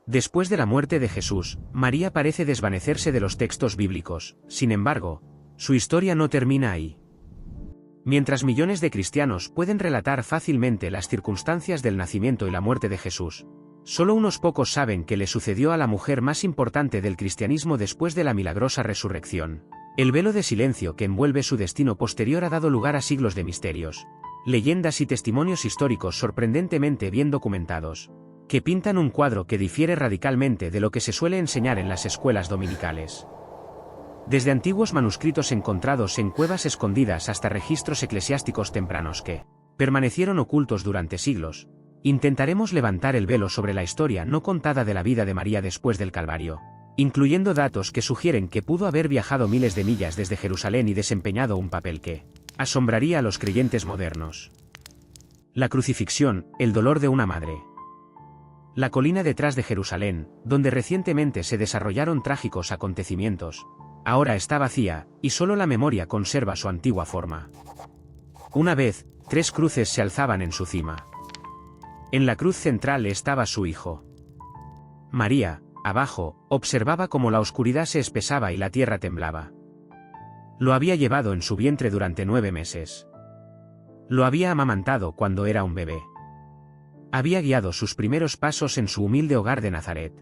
Después de la muerte de Jesús, María parece desvanecerse de los textos bíblicos. Sin embargo, su historia no termina ahí. Mientras millones de cristianos pueden relatar fácilmente las circunstancias del nacimiento y la muerte de Jesús, solo unos pocos saben qué le sucedió a la mujer más importante del cristianismo después de la milagrosa resurrección. El velo de silencio que envuelve su destino posterior ha dado lugar a siglos de misterios, leyendas y testimonios históricos sorprendentemente bien documentados, que pintan un cuadro que difiere radicalmente de lo que se suele enseñar en las escuelas dominicales. Desde antiguos manuscritos encontrados en cuevas escondidas hasta registros eclesiásticos tempranos que permanecieron ocultos durante siglos, intentaremos levantar el velo sobre la historia no contada de la vida de María después del Calvario, incluyendo datos que sugieren que pudo haber viajado miles de millas desde Jerusalén y desempeñado un papel que asombraría a los creyentes modernos. La crucifixión, el dolor de una madre. La colina detrás de Jerusalén, donde recientemente se desarrollaron trágicos acontecimientos, ahora está vacía, y solo la memoria conserva su antigua forma. Una vez, 3 cruces se alzaban en su cima. En la cruz central estaba su hijo. María, abajo, observaba cómo la oscuridad se espesaba y la tierra temblaba. Lo había llevado en su vientre durante 9 meses. Lo había amamantado cuando era un bebé. Había guiado sus primeros pasos en su humilde hogar de Nazaret.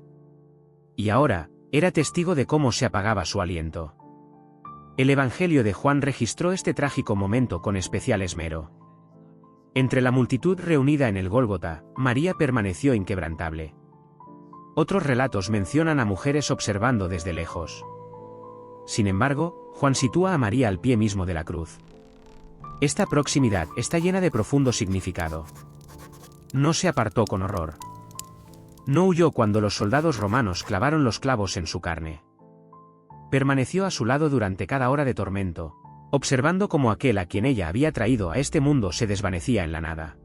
Y ahora, era testigo de cómo se apagaba su aliento. El Evangelio de Juan registró este trágico momento con especial esmero. Entre la multitud reunida en el Gólgota, María permaneció inquebrantable. Otros relatos mencionan a mujeres observando desde lejos. Sin embargo, Juan sitúa a María al pie mismo de la cruz. Esta proximidad está llena de profundo significado. No se apartó con horror. No huyó cuando los soldados romanos clavaron los clavos en su carne. Permaneció a su lado durante cada hora de tormento, observando cómo aquel a quien ella había traído a este mundo se desvanecía en la nada.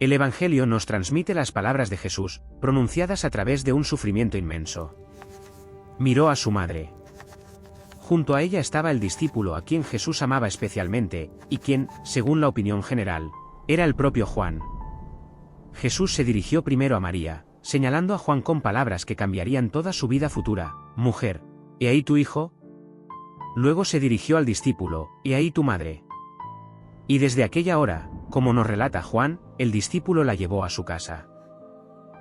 El Evangelio nos transmite las palabras de Jesús, pronunciadas a través de un sufrimiento inmenso. Miró a su madre. Junto a ella estaba el discípulo a quien Jesús amaba especialmente, y quien, según la opinión general, era el propio Juan. Jesús se dirigió primero a María, señalando a Juan con palabras que cambiarían toda su vida futura: «Mujer, ¿he ahí tu hijo?». Luego se dirigió al discípulo: «¿He ahí tu madre?». Y desde aquella hora, como nos relata Juan, el discípulo la llevó a su casa.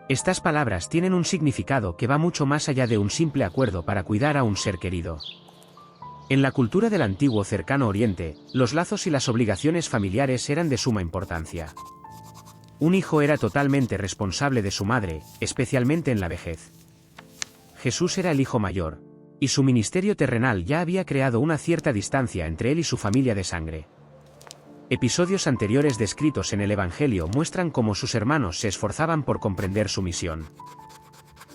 Estas palabras tienen un significado que va mucho más allá de un simple acuerdo para cuidar a un ser querido. En la cultura del antiguo Cercano Oriente, los lazos y las obligaciones familiares eran de suma importancia. Un hijo era totalmente responsable de su madre, especialmente en la vejez. Jesús era el hijo mayor, y su ministerio terrenal ya había creado una cierta distancia entre él y su familia de sangre. Episodios anteriores descritos en el Evangelio muestran cómo sus hermanos se esforzaban por comprender su misión.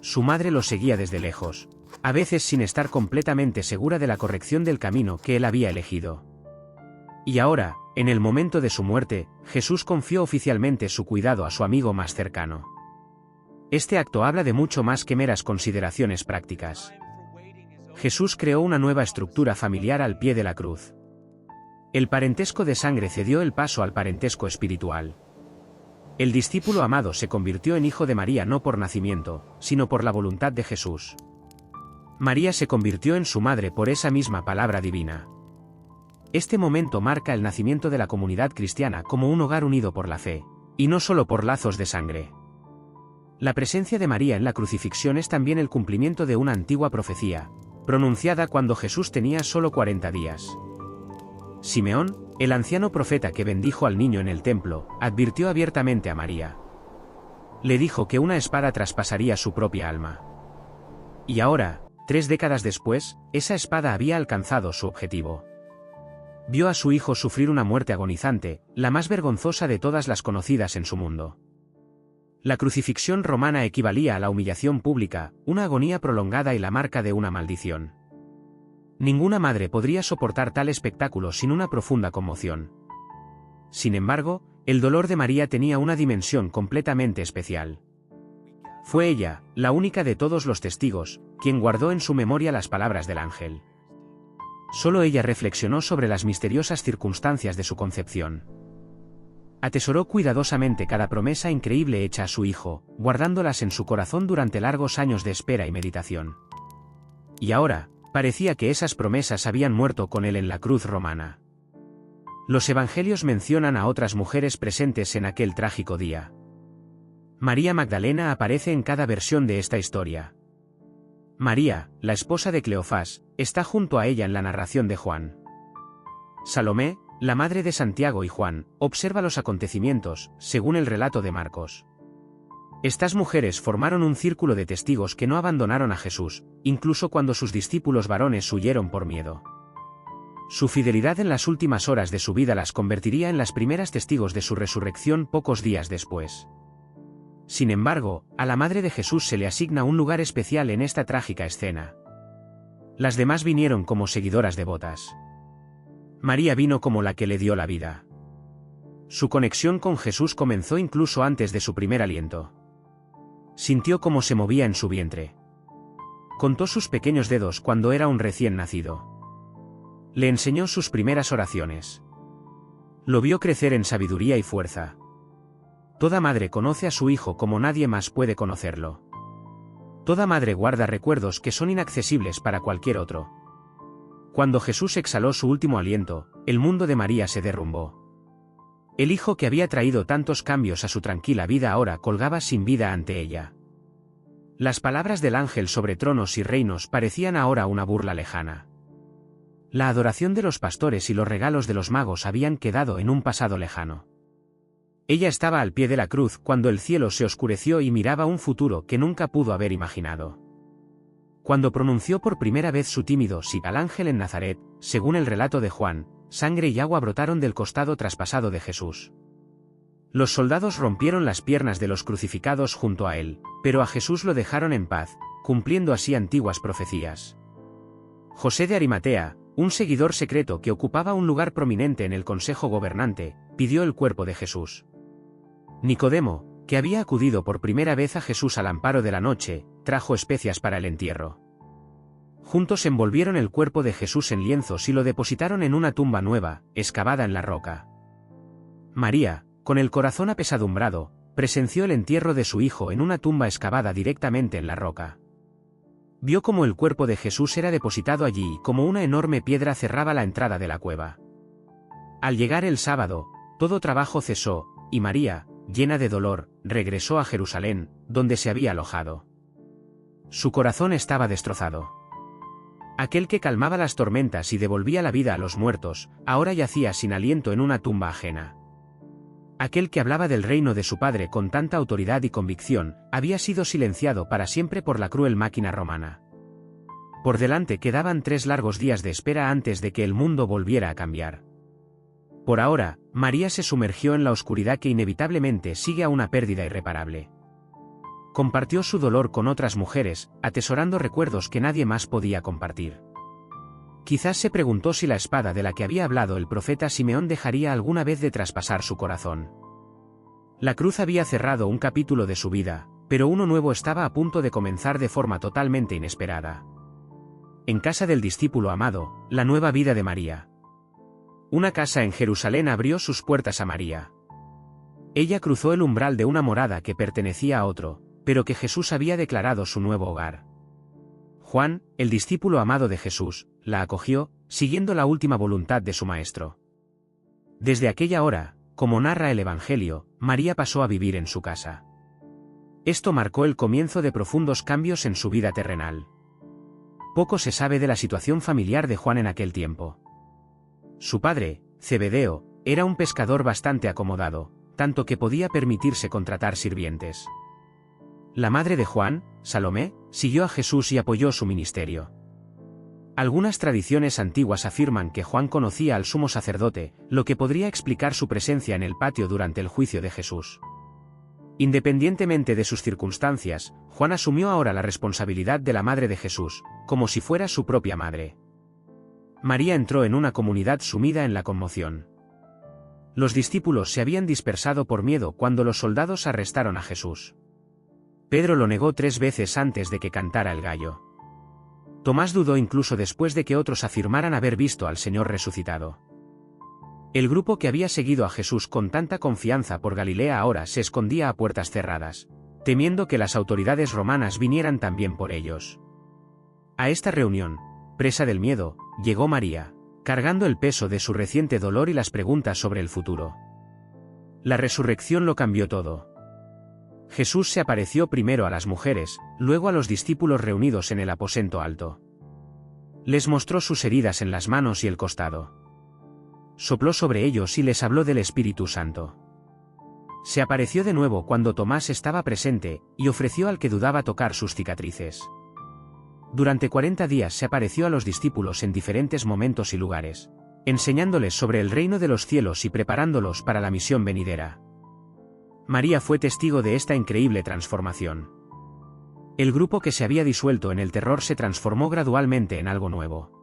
Su madre lo seguía desde lejos, a veces sin estar completamente segura de la corrección del camino que él había elegido. Y ahora, en el momento de su muerte, Jesús confió oficialmente su cuidado a su amigo más cercano. Este acto habla de mucho más que meras consideraciones prácticas. Jesús creó una nueva estructura familiar al pie de la cruz. El parentesco de sangre cedió el paso al parentesco espiritual. El discípulo amado se convirtió en hijo de María no por nacimiento, sino por la voluntad de Jesús. María se convirtió en su madre por esa misma palabra divina. Este momento marca el nacimiento de la comunidad cristiana como un hogar unido por la fe, y no solo por lazos de sangre. La presencia de María en la crucifixión es también el cumplimiento de una antigua profecía, pronunciada cuando Jesús tenía solo 40 días. Simeón, el anciano profeta que bendijo al niño en el templo, advirtió abiertamente a María. Le dijo que una espada traspasaría su propia alma. Y ahora, 3 décadas después, esa espada había alcanzado su objetivo. Vio a su hijo sufrir una muerte agonizante, la más vergonzosa de todas las conocidas en su mundo. La crucifixión romana equivalía a la humillación pública, una agonía prolongada y la marca de una maldición. Ninguna madre podría soportar tal espectáculo sin una profunda conmoción. Sin embargo, el dolor de María tenía una dimensión completamente especial. Fue ella, la única de todos los testigos, quien guardó en su memoria las palabras del ángel. Solo ella reflexionó sobre las misteriosas circunstancias de su concepción. Atesoró cuidadosamente cada promesa increíble hecha a su hijo, guardándolas en su corazón durante largos años de espera y meditación. Y ahora, parecía que esas promesas habían muerto con él en la cruz romana. Los evangelios mencionan a otras mujeres presentes en aquel trágico día. María Magdalena aparece en cada versión de esta historia. María, la esposa de Cleofás, está junto a ella en la narración de Juan. Salomé, la madre de Santiago y Juan, observa los acontecimientos, según el relato de Marcos. Estas mujeres formaron un círculo de testigos que no abandonaron a Jesús, incluso cuando sus discípulos varones huyeron por miedo. Su fidelidad en las últimas horas de su vida las convertiría en las primeras testigos de su resurrección pocos días después. Sin embargo, a la madre de Jesús se le asigna un lugar especial en esta trágica escena. Las demás vinieron como seguidoras devotas. María vino como la que le dio la vida. Su conexión con Jesús comenzó incluso antes de su primer aliento. Sintió cómo se movía en su vientre. Contó sus pequeños dedos cuando era un recién nacido. Le enseñó sus primeras oraciones. Lo vio crecer en sabiduría y fuerza. Toda madre conoce a su hijo como nadie más puede conocerlo. Toda madre guarda recuerdos que son inaccesibles para cualquier otro. Cuando Jesús exhaló su último aliento, el mundo de María se derrumbó. El hijo que había traído tantos cambios a su tranquila vida ahora colgaba sin vida ante ella. Las palabras del ángel sobre tronos y reinos parecían ahora una burla lejana. La adoración de los pastores y los regalos de los magos habían quedado en un pasado lejano. Ella estaba al pie de la cruz cuando el cielo se oscureció y miraba un futuro que nunca pudo haber imaginado. Cuando pronunció por primera vez su tímido sí al ángel en Nazaret, según el relato de Juan, sangre y agua brotaron del costado traspasado de Jesús. Los soldados rompieron las piernas de los crucificados junto a él, pero a Jesús lo dejaron en paz, cumpliendo así antiguas profecías. José de Arimatea, un seguidor secreto que ocupaba un lugar prominente en el consejo gobernante, pidió el cuerpo de Jesús. Nicodemo, que había acudido por primera vez a Jesús al amparo de la noche, trajo especias para el entierro. Juntos envolvieron el cuerpo de Jesús en lienzos y lo depositaron en una tumba nueva, excavada en la roca. María, con el corazón apesadumbrado, presenció el entierro de su hijo en una tumba excavada directamente en la roca. Vio cómo el cuerpo de Jesús era depositado allí y cómo una enorme piedra cerraba la entrada de la cueva. Al llegar el sábado, todo trabajo cesó, y María, llena de dolor, regresó a Jerusalén, donde se había alojado. Su corazón estaba destrozado. Aquel que calmaba las tormentas y devolvía la vida a los muertos, ahora yacía sin aliento en una tumba ajena. Aquel que hablaba del reino de su padre con tanta autoridad y convicción, había sido silenciado para siempre por la cruel máquina romana. Por delante quedaban 3 largos días de espera antes de que el mundo volviera a cambiar. Por ahora, María se sumergió en la oscuridad que inevitablemente sigue a una pérdida irreparable. Compartió su dolor con otras mujeres, atesorando recuerdos que nadie más podía compartir. Quizás se preguntó si la espada de la que había hablado el profeta Simeón dejaría alguna vez de traspasar su corazón. La cruz había cerrado un capítulo de su vida, pero uno nuevo estaba a punto de comenzar de forma totalmente inesperada. En casa del discípulo amado, la nueva vida de María. Una casa en Jerusalén abrió sus puertas a María. Ella cruzó el umbral de una morada que pertenecía a otro, pero que Jesús había declarado su nuevo hogar. Juan, el discípulo amado de Jesús, la acogió, siguiendo la última voluntad de su maestro. Desde aquella hora, como narra el Evangelio, María pasó a vivir en su casa. Esto marcó el comienzo de profundos cambios en su vida terrenal. Poco se sabe de la situación familiar de Juan en aquel tiempo. Su padre, Zebedeo, era un pescador bastante acomodado, tanto que podía permitirse contratar sirvientes. La madre de Juan, Salomé, siguió a Jesús y apoyó su ministerio. Algunas tradiciones antiguas afirman que Juan conocía al sumo sacerdote, lo que podría explicar su presencia en el patio durante el juicio de Jesús. Independientemente de sus circunstancias, Juan asumió ahora la responsabilidad de la madre de Jesús, como si fuera su propia madre. María entró en una comunidad sumida en la conmoción. Los discípulos se habían dispersado por miedo cuando los soldados arrestaron a Jesús. Pedro lo negó 3 veces antes de que cantara el gallo. Tomás dudó incluso después de que otros afirmaran haber visto al Señor resucitado. El grupo que había seguido a Jesús con tanta confianza por Galilea ahora se escondía a puertas cerradas, temiendo que las autoridades romanas vinieran también por ellos. A esta reunión, presa del miedo, llegó María, cargando el peso de su reciente dolor y las preguntas sobre el futuro. La resurrección lo cambió todo. Jesús se apareció primero a las mujeres, luego a los discípulos reunidos en el aposento alto. Les mostró sus heridas en las manos y el costado. Sopló sobre ellos y les habló del Espíritu Santo. Se apareció de nuevo cuando Tomás estaba presente, y ofreció al que dudaba tocar sus cicatrices. Durante 40 días se apareció a los discípulos en diferentes momentos y lugares, enseñándoles sobre el reino de los cielos y preparándolos para la misión venidera. María fue testigo de esta increíble transformación. El grupo que se había disuelto en el terror se transformó gradualmente en algo nuevo.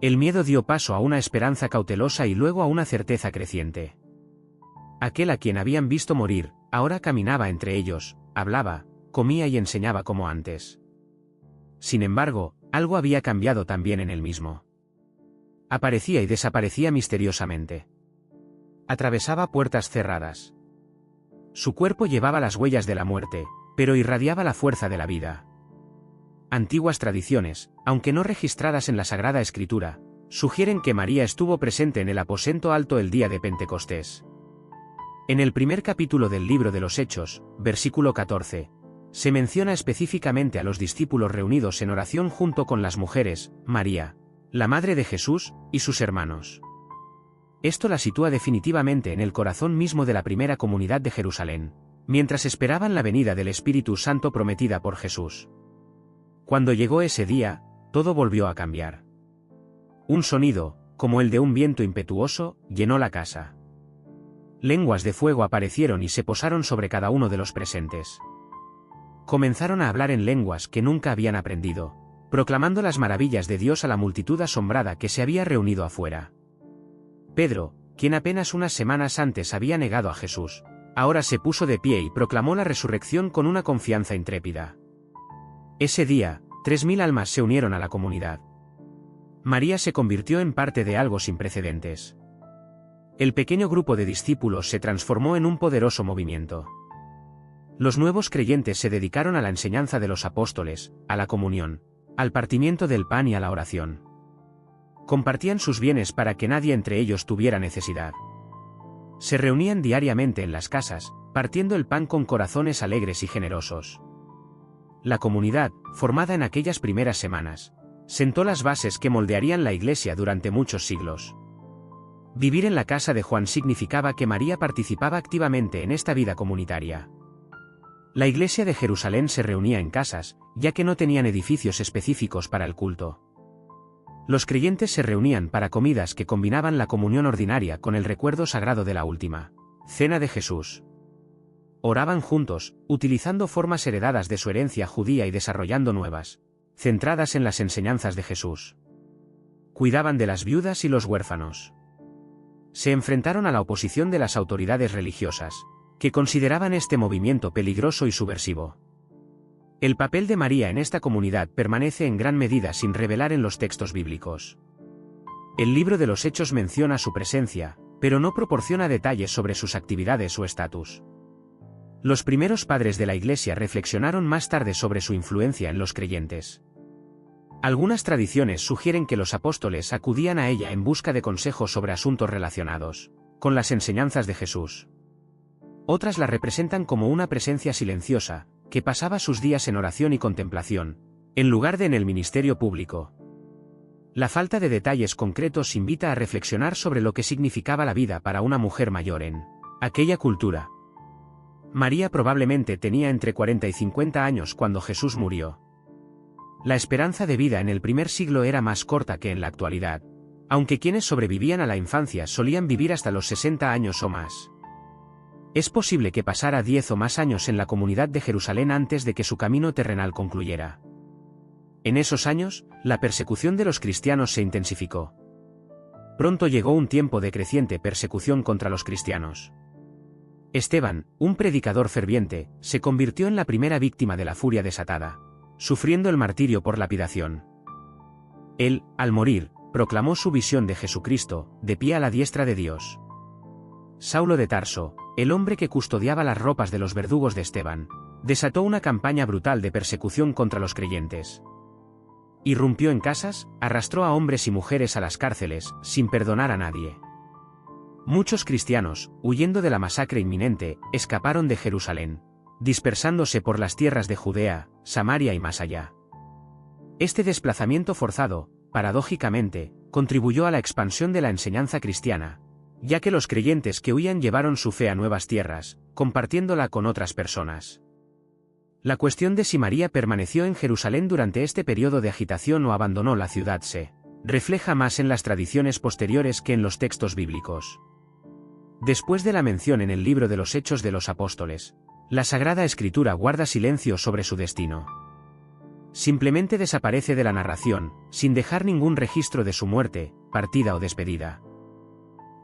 El miedo dio paso a una esperanza cautelosa y luego a una certeza creciente. Aquel a quien habían visto morir, ahora caminaba entre ellos, hablaba, comía y enseñaba como antes. Sin embargo, algo había cambiado también en él mismo. Aparecía y desaparecía misteriosamente. Atravesaba puertas cerradas. Su cuerpo llevaba las huellas de la muerte, pero irradiaba la fuerza de la vida. Antiguas tradiciones, aunque no registradas en la Sagrada Escritura, sugieren que María estuvo presente en el aposento alto el día de Pentecostés. En el primer capítulo del libro de los Hechos, versículo 14, se menciona específicamente a los discípulos reunidos en oración junto con las mujeres, María, la madre de Jesús, y sus hermanos. Esto la sitúa definitivamente en el corazón mismo de la primera comunidad de Jerusalén, mientras esperaban la venida del Espíritu Santo prometida por Jesús. Cuando llegó ese día, todo volvió a cambiar. Un sonido, como el de un viento impetuoso, llenó la casa. Lenguas de fuego aparecieron y se posaron sobre cada uno de los presentes. Comenzaron a hablar en lenguas que nunca habían aprendido, proclamando las maravillas de Dios a la multitud asombrada que se había reunido afuera. Pedro, quien apenas unas semanas antes había negado a Jesús, ahora se puso de pie y proclamó la resurrección con una confianza intrépida. Ese día, 3000 almas se unieron a la comunidad. María se convirtió en parte de algo sin precedentes. El pequeño grupo de discípulos se transformó en un poderoso movimiento. Los nuevos creyentes se dedicaron a la enseñanza de los apóstoles, a la comunión, al partimiento del pan y a la oración. Compartían sus bienes para que nadie entre ellos tuviera necesidad. Se reunían diariamente en las casas, partiendo el pan con corazones alegres y generosos. La comunidad, formada en aquellas primeras semanas, sentó las bases que moldearían la Iglesia durante muchos siglos. Vivir en la casa de Juan significaba que María participaba activamente en esta vida comunitaria. La Iglesia de Jerusalén se reunía en casas, ya que no tenían edificios específicos para el culto. Los creyentes se reunían para comidas que combinaban la comunión ordinaria con el recuerdo sagrado de la última cena de Jesús. Oraban juntos, utilizando formas heredadas de su herencia judía y desarrollando nuevas, centradas en las enseñanzas de Jesús. Cuidaban de las viudas y los huérfanos. Se enfrentaron a la oposición de las autoridades religiosas, que consideraban este movimiento peligroso y subversivo. El papel de María en esta comunidad permanece en gran medida sin revelar en los textos bíblicos. El libro de los Hechos menciona su presencia, pero no proporciona detalles sobre sus actividades o estatus. Los primeros padres de la Iglesia reflexionaron más tarde sobre su influencia en los creyentes. Algunas tradiciones sugieren que los apóstoles acudían a ella en busca de consejos sobre asuntos relacionados con las enseñanzas de Jesús. Otras la representan como una presencia silenciosa, que pasaba sus días en oración y contemplación, en lugar de en el ministerio público. La falta de detalles concretos invita a reflexionar sobre lo que significaba la vida para una mujer mayor en aquella cultura. María probablemente tenía entre 40 y 50 años cuando Jesús murió. La esperanza de vida en el primer siglo era más corta que en la actualidad, aunque quienes sobrevivían a la infancia solían vivir hasta los 60 años o más. Es posible que pasara 10 o más años en la comunidad de Jerusalén antes de que su camino terrenal concluyera. En esos años, la persecución de los cristianos se intensificó. Pronto llegó un tiempo de creciente persecución contra los cristianos. Esteban, un predicador ferviente, se convirtió en la primera víctima de la furia desatada, sufriendo el martirio por lapidación. Él, al morir, proclamó su visión de Jesucristo, de pie a la diestra de Dios. Saulo de Tarso, el hombre que custodiaba las ropas de los verdugos de Esteban, desató una campaña brutal de persecución contra los creyentes. Irrumpió en casas, arrastró a hombres y mujeres a las cárceles, sin perdonar a nadie. Muchos cristianos, huyendo de la masacre inminente, escaparon de Jerusalén, dispersándose por las tierras de Judea, Samaria y más allá. Este desplazamiento forzado, paradójicamente, contribuyó a la expansión de la enseñanza cristiana, ya que los creyentes que huían llevaron su fe a nuevas tierras, compartiéndola con otras personas. La cuestión de si María permaneció en Jerusalén durante este periodo de agitación o abandonó la ciudad se refleja más en las tradiciones posteriores que en los textos bíblicos. Después de la mención en el libro de los Hechos de los Apóstoles, la Sagrada Escritura guarda silencio sobre su destino. Simplemente desaparece de la narración, sin dejar ningún registro de su muerte, partida o despedida.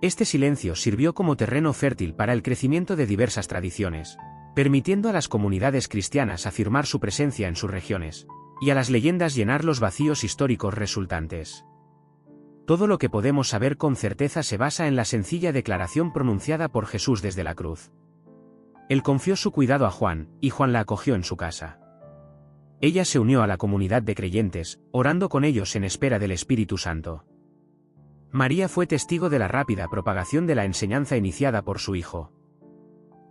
Este silencio sirvió como terreno fértil para el crecimiento de diversas tradiciones, permitiendo a las comunidades cristianas afirmar su presencia en sus regiones, y a las leyendas llenar los vacíos históricos resultantes. Todo lo que podemos saber con certeza se basa en la sencilla declaración pronunciada por Jesús desde la cruz. Él confió su cuidado a Juan, y Juan la acogió en su casa. Ella se unió a la comunidad de creyentes, orando con ellos en espera del Espíritu Santo. María fue testigo de la rápida propagación de la enseñanza iniciada por su hijo.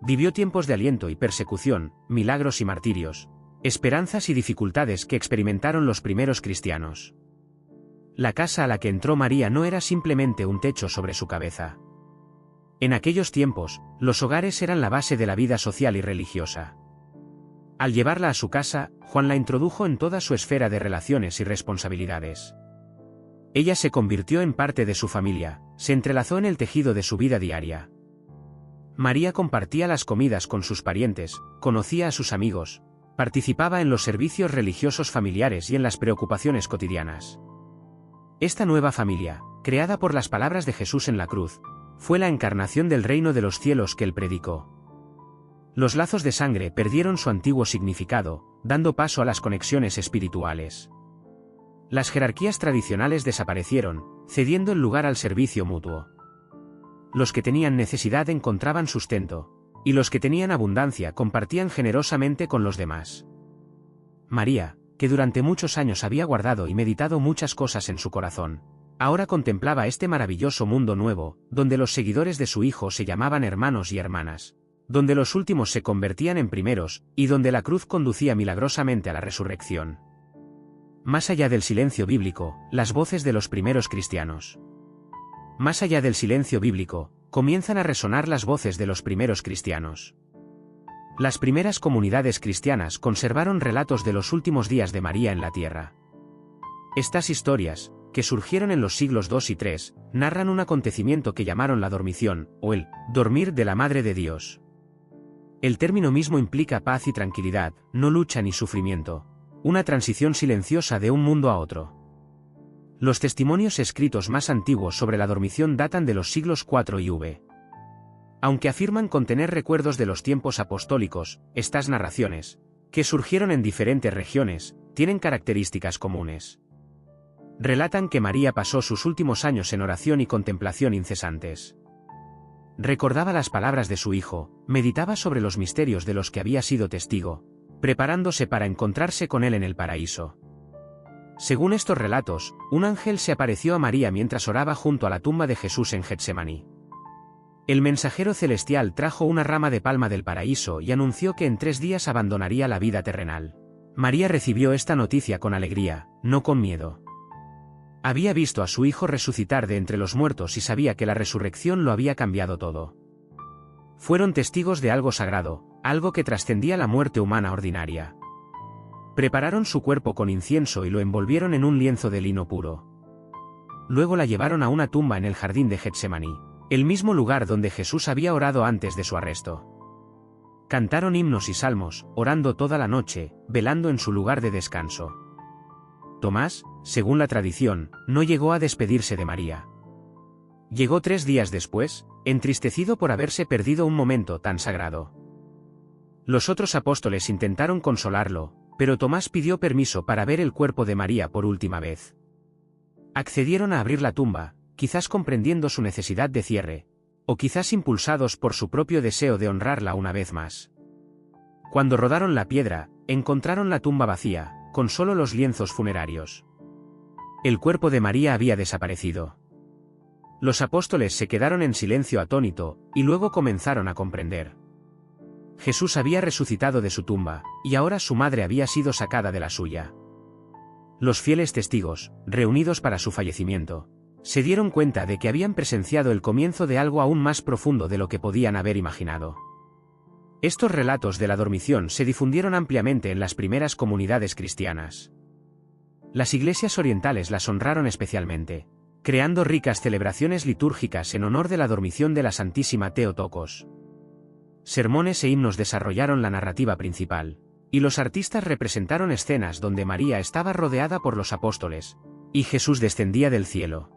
Vivió tiempos de aliento y persecución, milagros y martirios, esperanzas y dificultades que experimentaron los primeros cristianos. La casa a la que entró María no era simplemente un techo sobre su cabeza. En aquellos tiempos, los hogares eran la base de la vida social y religiosa. Al llevarla a su casa, Juan la introdujo en toda su esfera de relaciones y responsabilidades. Ella se convirtió en parte de su familia, se entrelazó en el tejido de su vida diaria. María compartía las comidas con sus parientes, conocía a sus amigos, participaba en los servicios religiosos familiares y en las preocupaciones cotidianas. Esta nueva familia, creada por las palabras de Jesús en la cruz, fue la encarnación del reino de los cielos que él predicó. Los lazos de sangre perdieron su antiguo significado, dando paso a las conexiones espirituales. Las jerarquías tradicionales desaparecieron, cediendo el lugar al servicio mutuo. Los que tenían necesidad encontraban sustento, y los que tenían abundancia compartían generosamente con los demás. María, que durante muchos años había guardado y meditado muchas cosas en su corazón, ahora contemplaba este maravilloso mundo nuevo, donde los seguidores de su Hijo se llamaban hermanos y hermanas, donde los últimos se convertían en primeros, y donde la cruz conducía milagrosamente a la resurrección. Más allá del silencio bíblico, las voces de los primeros cristianos. Más allá del silencio bíblico, comienzan a resonar las voces de los primeros cristianos. Las primeras comunidades cristianas conservaron relatos de los últimos días de María en la tierra. Estas historias, que surgieron en los siglos II y III, narran un acontecimiento que llamaron la dormición, o el dormir de la Madre de Dios. El término mismo implica paz y tranquilidad, no lucha ni sufrimiento, una transición silenciosa de un mundo a otro. Los testimonios escritos más antiguos sobre la dormición datan de los siglos IV y V. Aunque afirman contener recuerdos de los tiempos apostólicos, estas narraciones, que surgieron en diferentes regiones, tienen características comunes. Relatan que María pasó sus últimos años en oración y contemplación incesantes. Recordaba las palabras de su Hijo, meditaba sobre los misterios de los que había sido testigo, preparándose para encontrarse con él en el paraíso. Según estos relatos, un ángel se apareció a María mientras oraba junto a la tumba de Jesús en Getsemaní. El mensajero celestial trajo una rama de palma del paraíso y anunció que en 3 días abandonaría la vida terrenal. María recibió esta noticia con alegría, no con miedo. Había visto a su Hijo resucitar de entre los muertos y sabía que la resurrección lo había cambiado todo. Fueron testigos de algo sagrado, algo que trascendía la muerte humana ordinaria. Prepararon su cuerpo con incienso y lo envolvieron en un lienzo de lino puro. Luego la llevaron a una tumba en el jardín de Getsemaní, el mismo lugar donde Jesús había orado antes de su arresto. Cantaron himnos y salmos, orando toda la noche, velando en su lugar de descanso. Tomás, según la tradición, no llegó a despedirse de María. Llegó 3 días después, entristecido por haberse perdido un momento tan sagrado. Los otros apóstoles intentaron consolarlo, pero Tomás pidió permiso para ver el cuerpo de María por última vez. Accedieron a abrir la tumba, quizás comprendiendo su necesidad de cierre, o quizás impulsados por su propio deseo de honrarla una vez más. Cuando rodaron la piedra, encontraron la tumba vacía, con solo los lienzos funerarios. El cuerpo de María había desaparecido. Los apóstoles se quedaron en silencio atónito, y luego comenzaron a comprender. Jesús había resucitado de su tumba, y ahora su madre había sido sacada de la suya. Los fieles testigos, reunidos para su fallecimiento, se dieron cuenta de que habían presenciado el comienzo de algo aún más profundo de lo que podían haber imaginado. Estos relatos de la dormición se difundieron ampliamente en las primeras comunidades cristianas. Las iglesias orientales las honraron especialmente, creando ricas celebraciones litúrgicas en honor de la dormición de la Santísima Theotokos. Sermones e himnos desarrollaron la narrativa principal, y los artistas representaron escenas donde María estaba rodeada por los apóstoles, y Jesús descendía del cielo.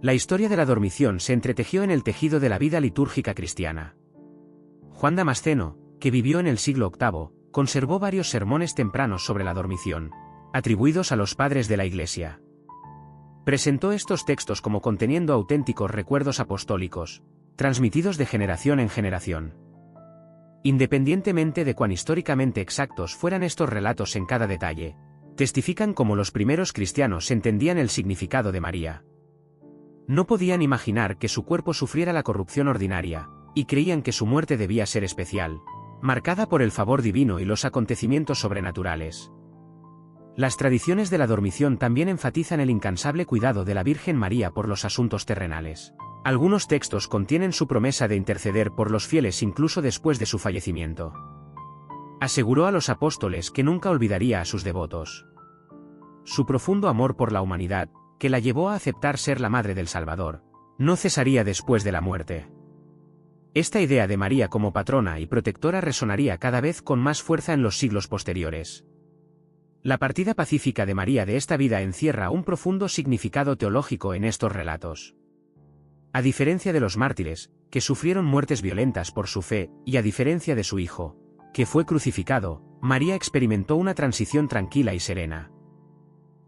La historia de la dormición se entretejió en el tejido de la vida litúrgica cristiana. Juan Damasceno, que vivió en el siglo VIII, conservó varios sermones tempranos sobre la dormición, atribuidos a los padres de la Iglesia. Presentó estos textos como conteniendo auténticos recuerdos apostólicos, transmitidos de generación en generación. Independientemente de cuán históricamente exactos fueran estos relatos en cada detalle, testifican cómo los primeros cristianos entendían el significado de María. No podían imaginar que su cuerpo sufriera la corrupción ordinaria, y creían que su muerte debía ser especial, marcada por el favor divino y los acontecimientos sobrenaturales. Las tradiciones de la dormición también enfatizan el incansable cuidado de la Virgen María por los asuntos terrenales. Algunos textos contienen su promesa de interceder por los fieles incluso después de su fallecimiento. Aseguró a los apóstoles que nunca olvidaría a sus devotos. Su profundo amor por la humanidad, que la llevó a aceptar ser la madre del Salvador, no cesaría después de la muerte. Esta idea de María como patrona y protectora resonaría cada vez con más fuerza en los siglos posteriores. La partida pacífica de María de esta vida encierra un profundo significado teológico en estos relatos. A diferencia de los mártires, que sufrieron muertes violentas por su fe, y a diferencia de su hijo, que fue crucificado, María experimentó una transición tranquila y serena.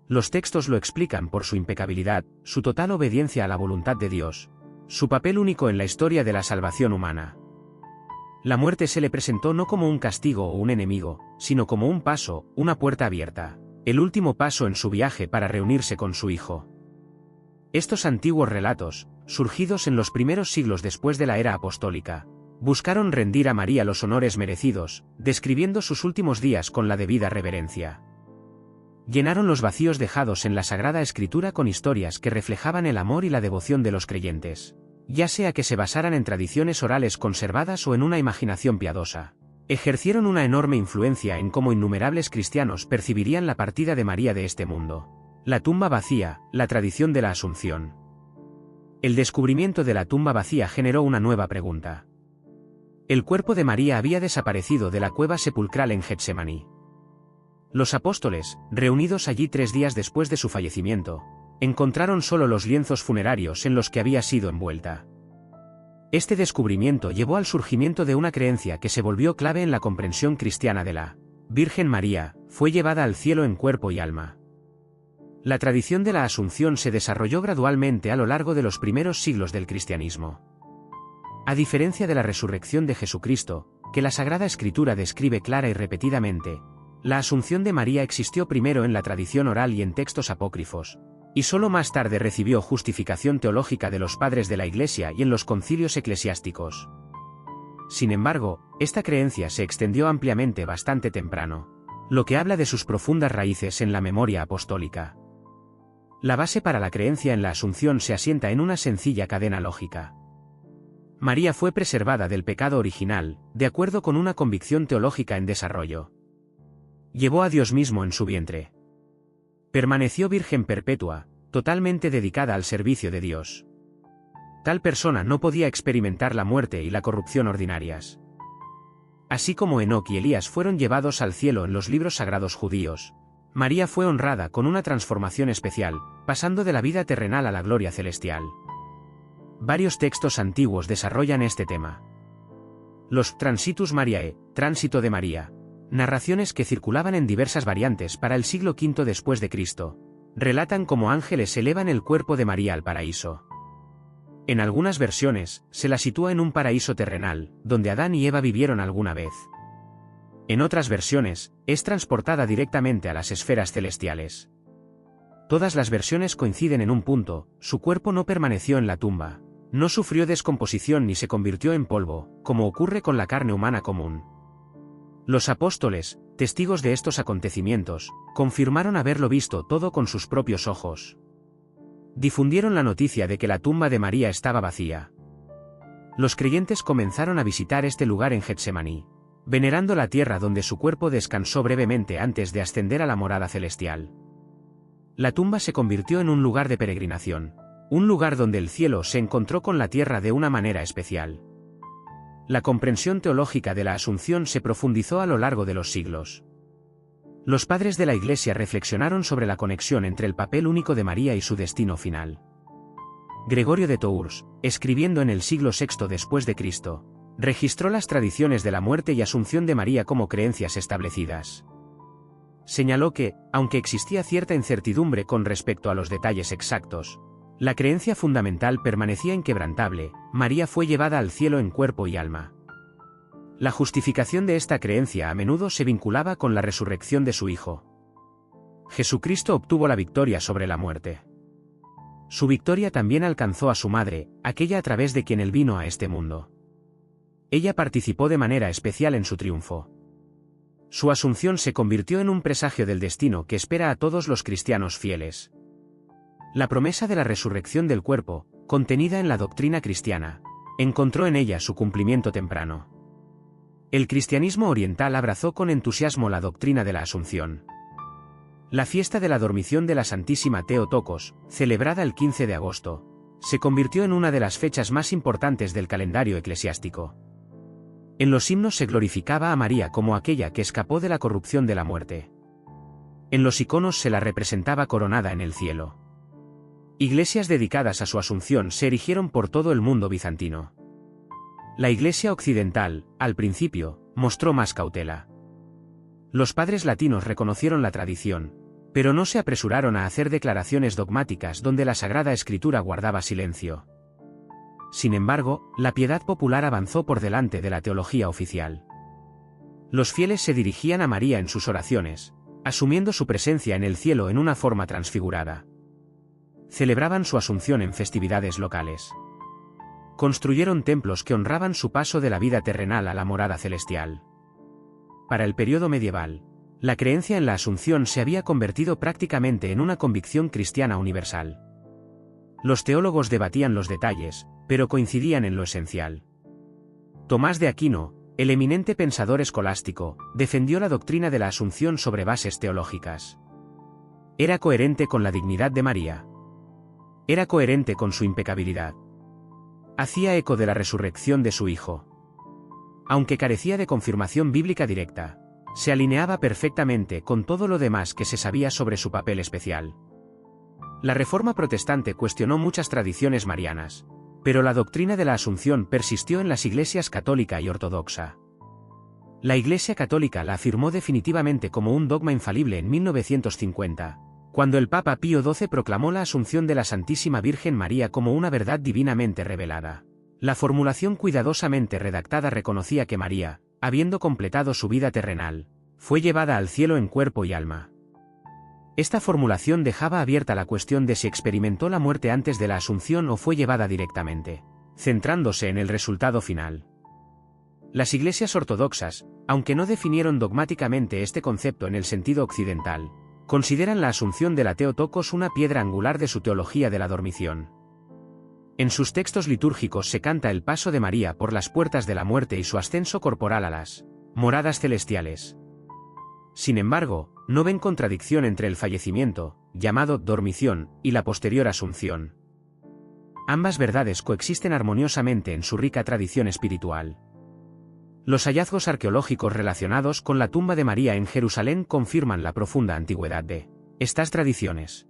Los textos lo explican por su impecabilidad, su total obediencia a la voluntad de Dios, su papel único en la historia de la salvación humana. La muerte se le presentó no como un castigo o un enemigo, sino como un paso, una puerta abierta, el último paso en su viaje para reunirse con su hijo. Estos antiguos relatos, surgidos en los primeros siglos después de la era apostólica, buscaron rendir a María los honores merecidos, describiendo sus últimos días con la debida reverencia. Llenaron los vacíos dejados en la Sagrada Escritura con historias que reflejaban el amor y la devoción de los creyentes, ya sea que se basaran en tradiciones orales conservadas o en una imaginación piadosa. Ejercieron una enorme influencia en cómo innumerables cristianos percibirían la partida de María de este mundo. La tumba vacía, la tradición de la Asunción. El descubrimiento de la tumba vacía generó una nueva pregunta. El cuerpo de María había desaparecido de la cueva sepulcral en Getsemaní. Los apóstoles, reunidos allí 3 días después de su fallecimiento, encontraron solo los lienzos funerarios en los que había sido envuelta. Este descubrimiento llevó al surgimiento de una creencia que se volvió clave en la comprensión cristiana de la Virgen María, fue llevada al cielo en cuerpo y alma. La tradición de la Asunción se desarrolló gradualmente a lo largo de los primeros siglos del cristianismo. A diferencia de la resurrección de Jesucristo, que la Sagrada Escritura describe clara y repetidamente, la Asunción de María existió primero en la tradición oral y en textos apócrifos, y solo más tarde recibió justificación teológica de los padres de la Iglesia y en los concilios eclesiásticos. Sin embargo, esta creencia se extendió ampliamente bastante temprano, lo que habla de sus profundas raíces en la memoria apostólica. La base para la creencia en la Asunción se asienta en una sencilla cadena lógica. María fue preservada del pecado original, de acuerdo con una convicción teológica en desarrollo. Llevó a Dios mismo en su vientre. Permaneció virgen perpetua, totalmente dedicada al servicio de Dios. Tal persona no podía experimentar la muerte y la corrupción ordinarias. Así como Enoc y Elías fueron llevados al cielo en los libros sagrados judíos, María fue honrada con una transformación especial, pasando de la vida terrenal a la gloria celestial. Varios textos antiguos desarrollan este tema. Los Transitus Mariae, Tránsito de María, narraciones que circulaban en diversas variantes para el siglo V después de Cristo, relatan cómo ángeles elevan el cuerpo de María al paraíso. En algunas versiones, se la sitúa en un paraíso terrenal, donde Adán y Eva vivieron alguna vez. En otras versiones, es transportada directamente a las esferas celestiales. Todas las versiones coinciden en un punto: su cuerpo no permaneció en la tumba, no sufrió descomposición ni se convirtió en polvo, como ocurre con la carne humana común. Los apóstoles, testigos de estos acontecimientos, confirmaron haberlo visto todo con sus propios ojos. Difundieron la noticia de que la tumba de María estaba vacía. Los creyentes comenzaron a visitar este lugar en Getsemaní, venerando la tierra donde su cuerpo descansó brevemente antes de ascender a la morada celestial. La tumba se convirtió en un lugar de peregrinación, un lugar donde el cielo se encontró con la tierra de una manera especial. La comprensión teológica de la Asunción se profundizó a lo largo de los siglos. Los padres de la Iglesia reflexionaron sobre la conexión entre el papel único de María y su destino final. Gregorio de Tours, escribiendo en el siglo VI después de Cristo, registró las tradiciones de la muerte y asunción de María como creencias establecidas. Señaló que, aunque existía cierta incertidumbre con respecto a los detalles exactos, la creencia fundamental permanecía inquebrantable: María fue llevada al cielo en cuerpo y alma. La justificación de esta creencia a menudo se vinculaba con la resurrección de su Hijo. Jesucristo obtuvo la victoria sobre la muerte. Su victoria también alcanzó a su madre, aquella a través de quien él vino a este mundo. Ella participó de manera especial en su triunfo. Su asunción se convirtió en un presagio del destino que espera a todos los cristianos fieles. La promesa de la resurrección del cuerpo, contenida en la doctrina cristiana, encontró en ella su cumplimiento temprano. El cristianismo oriental abrazó con entusiasmo la doctrina de la Asunción. La fiesta de la dormición de la Santísima Theotokos, celebrada el 15 de agosto, se convirtió en una de las fechas más importantes del calendario eclesiástico. En los himnos se glorificaba a María como aquella que escapó de la corrupción de la muerte. En los iconos se la representaba coronada en el cielo. Iglesias dedicadas a su Asunción se erigieron por todo el mundo bizantino. La Iglesia occidental, al principio, mostró más cautela. Los padres latinos reconocieron la tradición, pero no se apresuraron a hacer declaraciones dogmáticas donde la Sagrada Escritura guardaba silencio. Sin embargo, la piedad popular avanzó por delante de la teología oficial. Los fieles se dirigían a María en sus oraciones, asumiendo su presencia en el cielo en una forma transfigurada. Celebraban su Asunción en festividades locales. Construyeron templos que honraban su paso de la vida terrenal a la morada celestial. Para el periodo medieval, la creencia en la Asunción se había convertido prácticamente en una convicción cristiana universal. Los teólogos debatían los detalles, pero coincidían en lo esencial. Tomás de Aquino, el eminente pensador escolástico, defendió la doctrina de la Asunción sobre bases teológicas. Era coherente con la dignidad de María. Era coherente con su impecabilidad. Hacía eco de la resurrección de su Hijo. Aunque carecía de confirmación bíblica directa, se alineaba perfectamente con todo lo demás que se sabía sobre su papel especial. La Reforma protestante cuestionó muchas tradiciones marianas, pero la doctrina de la Asunción persistió en las iglesias católica y ortodoxa. La Iglesia Católica la afirmó definitivamente como un dogma infalible en 1950. Cuando el Papa Pío XII proclamó la Asunción de la Santísima Virgen María como una verdad divinamente revelada. La formulación cuidadosamente redactada reconocía que María, habiendo completado su vida terrenal, fue llevada al cielo en cuerpo y alma. Esta formulación dejaba abierta la cuestión de si experimentó la muerte antes de la Asunción o fue llevada directamente, centrándose en el resultado final. Las iglesias ortodoxas, aunque no definieron dogmáticamente este concepto en el sentido occidental, consideran la Asunción de la Theotokos una piedra angular de su teología de la dormición. En sus textos litúrgicos se canta el paso de María por las puertas de la muerte y su ascenso corporal a las moradas celestiales. Sin embargo, no ven contradicción entre el fallecimiento, llamado dormición, y la posterior Asunción. Ambas verdades coexisten armoniosamente en su rica tradición espiritual. Los hallazgos arqueológicos relacionados con la tumba de María en Jerusalén confirman la profunda antigüedad de estas tradiciones.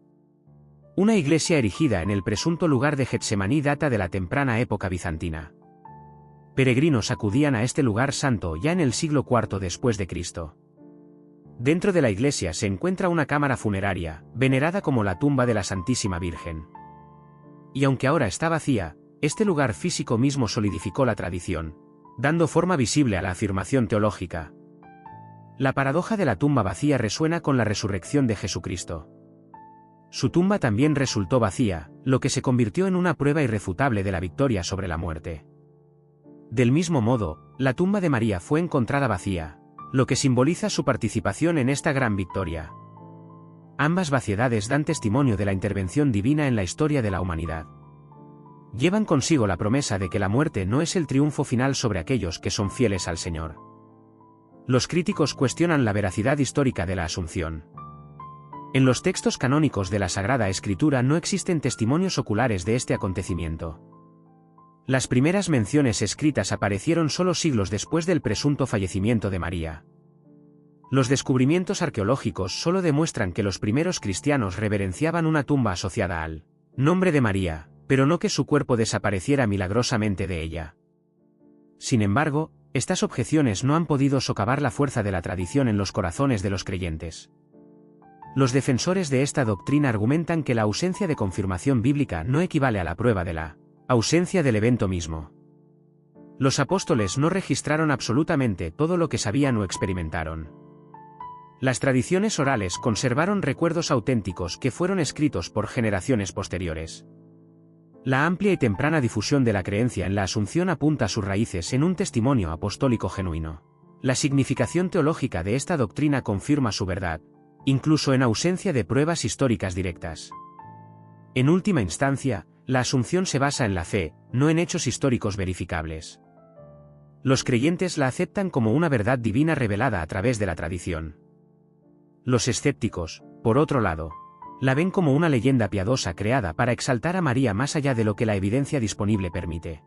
Una iglesia erigida en el presunto lugar de Getsemaní data de la temprana época bizantina. Peregrinos acudían a este lugar santo ya en el siglo IV después de Cristo. Dentro de la iglesia se encuentra una cámara funeraria, venerada como la tumba de la Santísima Virgen. Y aunque ahora está vacía, este lugar físico mismo solidificó la tradición, dando forma visible a la afirmación teológica. La paradoja de la tumba vacía resuena con la resurrección de Jesucristo. Su tumba también resultó vacía, lo que se convirtió en una prueba irrefutable de la victoria sobre la muerte. Del mismo modo, la tumba de María fue encontrada vacía, lo que simboliza su participación en esta gran victoria. Ambas vaciedades dan testimonio de la intervención divina en la historia de la humanidad. Llevan consigo la promesa de que la muerte no es el triunfo final sobre aquellos que son fieles al Señor. Los críticos cuestionan la veracidad histórica de la Asunción. En los textos canónicos de la Sagrada Escritura no existen testimonios oculares de este acontecimiento. Las primeras menciones escritas aparecieron solo siglos después del presunto fallecimiento de María. Los descubrimientos arqueológicos solo demuestran que los primeros cristianos reverenciaban una tumba asociada al nombre de María, pero no que su cuerpo desapareciera milagrosamente de ella. Sin embargo, estas objeciones no han podido socavar la fuerza de la tradición en los corazones de los creyentes. Los defensores de esta doctrina argumentan que la ausencia de confirmación bíblica no equivale a la prueba de la ausencia del evento mismo. Los apóstoles no registraron absolutamente todo lo que sabían o experimentaron. Las tradiciones orales conservaron recuerdos auténticos que fueron escritos por generaciones posteriores. La amplia y temprana difusión de la creencia en la Asunción apunta sus raíces en un testimonio apostólico genuino. La significación teológica de esta doctrina confirma su verdad, incluso en ausencia de pruebas históricas directas. En última instancia, la Asunción se basa en la fe, no en hechos históricos verificables. Los creyentes la aceptan como una verdad divina revelada a través de la tradición. Los escépticos, por otro lado, la ven como una leyenda piadosa creada para exaltar a María más allá de lo que la evidencia disponible permite.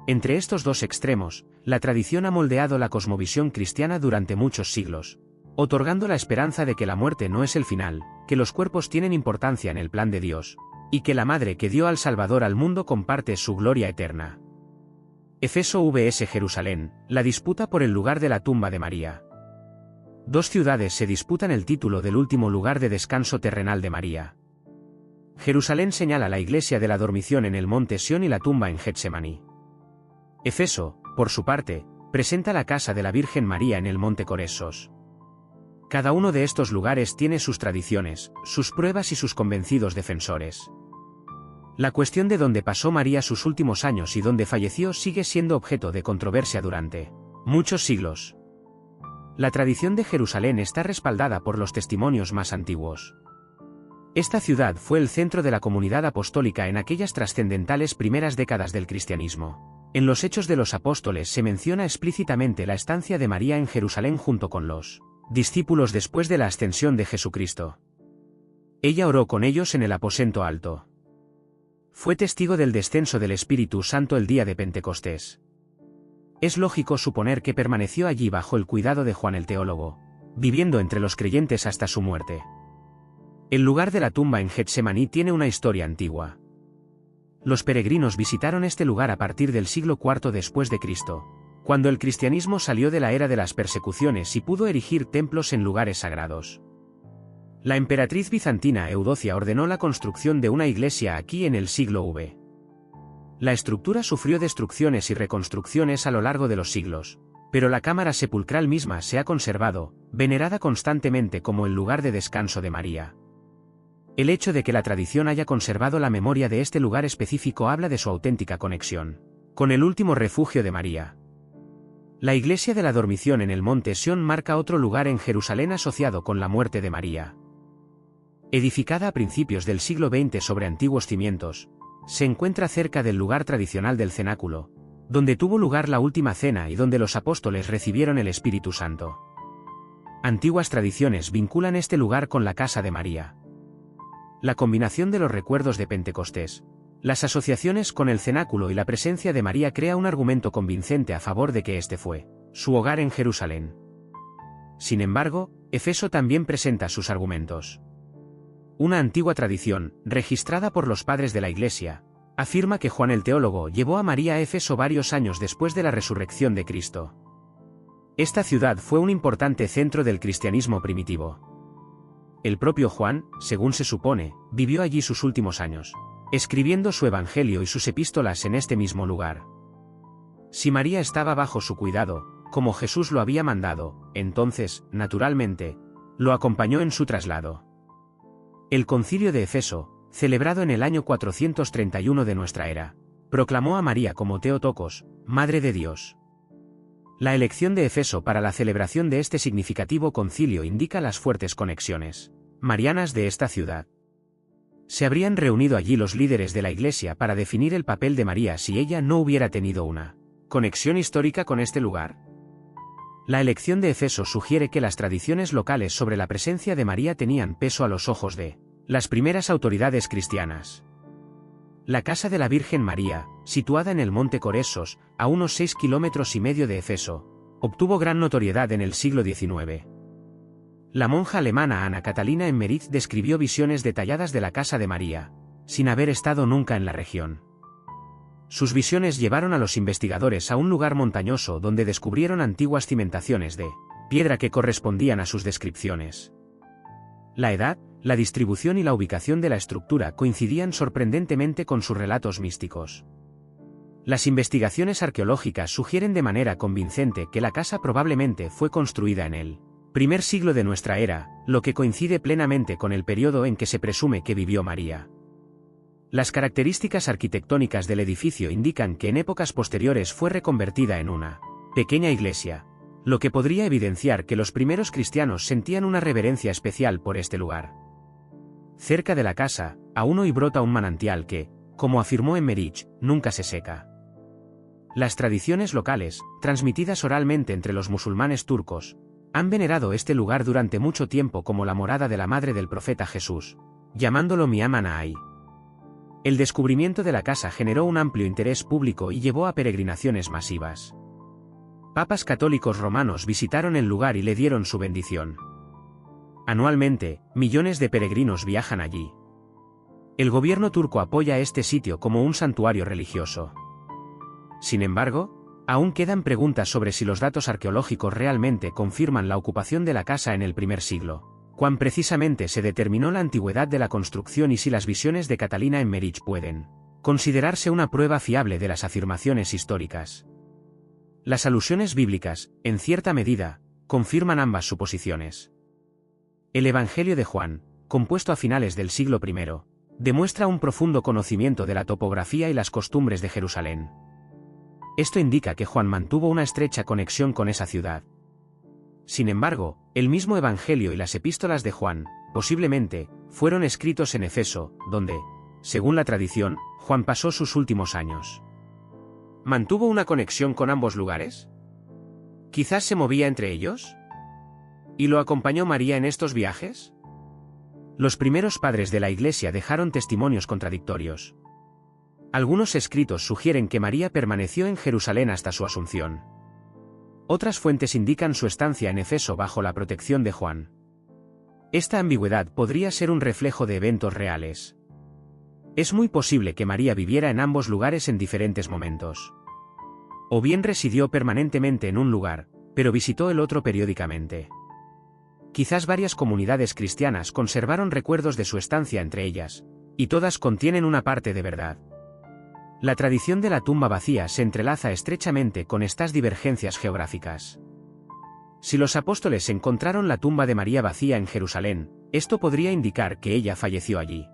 Entre estos dos extremos, la tradición ha moldeado la cosmovisión cristiana durante muchos siglos, otorgando la esperanza de que la muerte no es el final, que los cuerpos tienen importancia en el plan de Dios, y que la Madre que dio al Salvador al mundo comparte su gloria eterna. Éfeso vs Jerusalén, la disputa por el lugar de la tumba de María. Dos ciudades se disputan el título del último lugar de descanso terrenal de María. Jerusalén señala la iglesia de la dormición en el monte Sión y la tumba en Getsemaní. Éfeso, por su parte, presenta la casa de la Virgen María en el monte Coressos. Cada uno de estos lugares tiene sus tradiciones, sus pruebas y sus convencidos defensores. La cuestión de dónde pasó María sus últimos años y dónde falleció sigue siendo objeto de controversia durante muchos siglos. La tradición de Jerusalén está respaldada por los testimonios más antiguos. Esta ciudad fue el centro de la comunidad apostólica en aquellas trascendentales primeras décadas del cristianismo. En los Hechos de los Apóstoles se menciona explícitamente la estancia de María en Jerusalén junto con los discípulos después de la ascensión de Jesucristo. Ella oró con ellos en el aposento alto. Fue testigo del descenso del Espíritu Santo el día de Pentecostés. Es lógico suponer que permaneció allí bajo el cuidado de Juan el Teólogo, viviendo entre los creyentes hasta su muerte. El lugar de la tumba en Getsemaní tiene una historia antigua. Los peregrinos visitaron este lugar a partir del siglo IV después de Cristo, cuando el cristianismo salió de la era de las persecuciones y pudo erigir templos en lugares sagrados. La emperatriz bizantina Eudocia ordenó la construcción de una iglesia aquí en el siglo V. La estructura sufrió destrucciones y reconstrucciones a lo largo de los siglos, pero la cámara sepulcral misma se ha conservado, venerada constantemente como el lugar de descanso de María. El hecho de que la tradición haya conservado la memoria de este lugar específico habla de su auténtica conexión con el último refugio de María. La iglesia de la dormición en el monte Sión marca otro lugar en Jerusalén asociado con la muerte de María. Edificada a principios del siglo XX sobre antiguos cimientos, se encuentra cerca del lugar tradicional del cenáculo, donde tuvo lugar la última cena y donde los apóstoles recibieron el Espíritu Santo. Antiguas tradiciones vinculan este lugar con la casa de María. La combinación de los recuerdos de Pentecostés, las asociaciones con el cenáculo y la presencia de María crea un argumento convincente a favor de que este fue su hogar en Jerusalén. Sin embargo, Éfeso también presenta sus argumentos. Una antigua tradición, registrada por los padres de la Iglesia, afirma que Juan el Teólogo llevó a María a Éfeso varios años después de la resurrección de Cristo. Esta ciudad fue un importante centro del cristianismo primitivo. El propio Juan, según se supone, vivió allí sus últimos años, escribiendo su evangelio y sus epístolas en este mismo lugar. Si María estaba bajo su cuidado, como Jesús lo había mandado, entonces, naturalmente, lo acompañó en su traslado. El Concilio de Efeso, celebrado en el año 431 de nuestra era, proclamó a María como Theotokos, Madre de Dios. La elección de Efeso para la celebración de este significativo concilio indica las fuertes conexiones marianas de esta ciudad. Se habrían reunido allí los líderes de la Iglesia para definir el papel de María si ella no hubiera tenido una conexión histórica con este lugar. La elección de Efeso sugiere que las tradiciones locales sobre la presencia de María tenían peso a los ojos de las primeras autoridades cristianas. La casa de la Virgen María, situada en el monte Coressos, a unos 6,5 kilómetros de Efeso, obtuvo gran notoriedad en el siglo XIX. La monja alemana Ana Catalina Emmerich describió visiones detalladas de la casa de María, sin haber estado nunca en la región. Sus visiones llevaron a los investigadores a un lugar montañoso donde descubrieron antiguas cimentaciones de piedra que correspondían a sus descripciones. La edad, la distribución y la ubicación de la estructura coincidían sorprendentemente con sus relatos místicos. Las investigaciones arqueológicas sugieren de manera convincente que la casa probablemente fue construida en el primer siglo de nuestra era, lo que coincide plenamente con el periodo en que se presume que vivió María. Las características arquitectónicas del edificio indican que en épocas posteriores fue reconvertida en una pequeña iglesia, lo que podría evidenciar que los primeros cristianos sentían una reverencia especial por este lugar. Cerca de la casa, aún hoy brota un manantial que, como afirmó Emmerich, nunca se seca. Las tradiciones locales, transmitidas oralmente entre los musulmanes turcos, han venerado este lugar durante mucho tiempo como la morada de la madre del profeta Jesús, llamándolo Miamanai. El descubrimiento de la casa generó un amplio interés público y llevó a peregrinaciones masivas. Papas católicos romanos visitaron el lugar y le dieron su bendición. Anualmente, millones de peregrinos viajan allí. El gobierno turco apoya este sitio como un santuario religioso. Sin embargo, aún quedan preguntas sobre si los datos arqueológicos realmente confirman la ocupación de la casa en el primer siglo. Cuán precisamente se determinó la antigüedad de la construcción y si las visiones de Catalina Emmerich pueden considerarse una prueba fiable de las afirmaciones históricas. Las alusiones bíblicas, en cierta medida, confirman ambas suposiciones. El Evangelio de Juan, compuesto a finales del siglo I, demuestra un profundo conocimiento de la topografía y las costumbres de Jerusalén. Esto indica que Juan mantuvo una estrecha conexión con esa ciudad. Sin embargo, el mismo Evangelio y las epístolas de Juan, posiblemente, fueron escritos en Efeso, donde, según la tradición, Juan pasó sus últimos años. ¿Mantuvo una conexión con ambos lugares? ¿Quizás se movía entre ellos? ¿Y lo acompañó María en estos viajes? Los primeros padres de la Iglesia dejaron testimonios contradictorios. Algunos escritos sugieren que María permaneció en Jerusalén hasta su asunción. Otras fuentes indican su estancia en Efeso bajo la protección de Juan. Esta ambigüedad podría ser un reflejo de eventos reales. Es muy posible que María viviera en ambos lugares en diferentes momentos. O bien residió permanentemente en un lugar, pero visitó el otro periódicamente. Quizás varias comunidades cristianas conservaron recuerdos de su estancia entre ellas, y todas contienen una parte de verdad. La tradición de la tumba vacía se entrelaza estrechamente con estas divergencias geográficas. Si los apóstoles encontraron la tumba de María vacía en Jerusalén, esto podría indicar que ella falleció allí.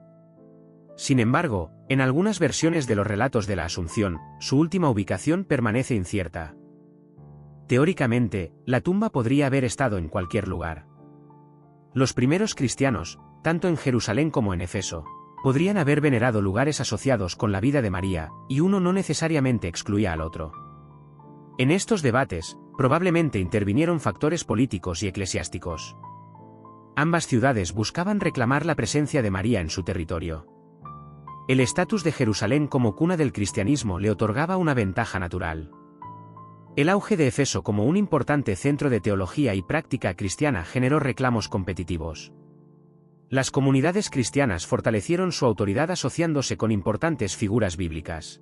Sin embargo, en algunas versiones de los relatos de la Asunción, su última ubicación permanece incierta. Teóricamente, la tumba podría haber estado en cualquier lugar. Los primeros cristianos, tanto en Jerusalén como en Efeso, podrían haber venerado lugares asociados con la vida de María, y uno no necesariamente excluía al otro. En estos debates, probablemente intervinieron factores políticos y eclesiásticos. Ambas ciudades buscaban reclamar la presencia de María en su territorio. El estatus de Jerusalén como cuna del cristianismo le otorgaba una ventaja natural. El auge de Efeso como un importante centro de teología y práctica cristiana generó reclamos competitivos. Las comunidades cristianas fortalecieron su autoridad asociándose con importantes figuras bíblicas.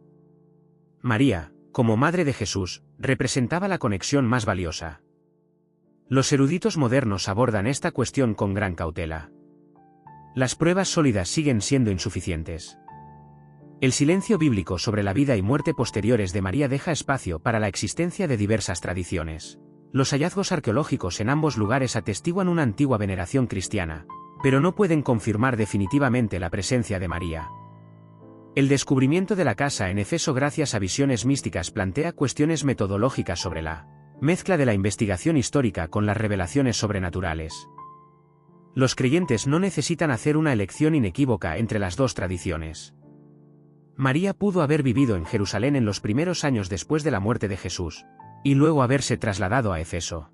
María, como madre de Jesús, representaba la conexión más valiosa. Los eruditos modernos abordan esta cuestión con gran cautela. Las pruebas sólidas siguen siendo insuficientes. El silencio bíblico sobre la vida y muerte posteriores de María deja espacio para la existencia de diversas tradiciones. Los hallazgos arqueológicos en ambos lugares atestiguan una antigua veneración cristiana, pero no pueden confirmar definitivamente la presencia de María. El descubrimiento de la casa en Éfeso gracias a visiones místicas plantea cuestiones metodológicas sobre la mezcla de la investigación histórica con las revelaciones sobrenaturales. Los creyentes no necesitan hacer una elección inequívoca entre las dos tradiciones. María pudo haber vivido en Jerusalén en los primeros años después de la muerte de Jesús, y luego haberse trasladado a Éfeso.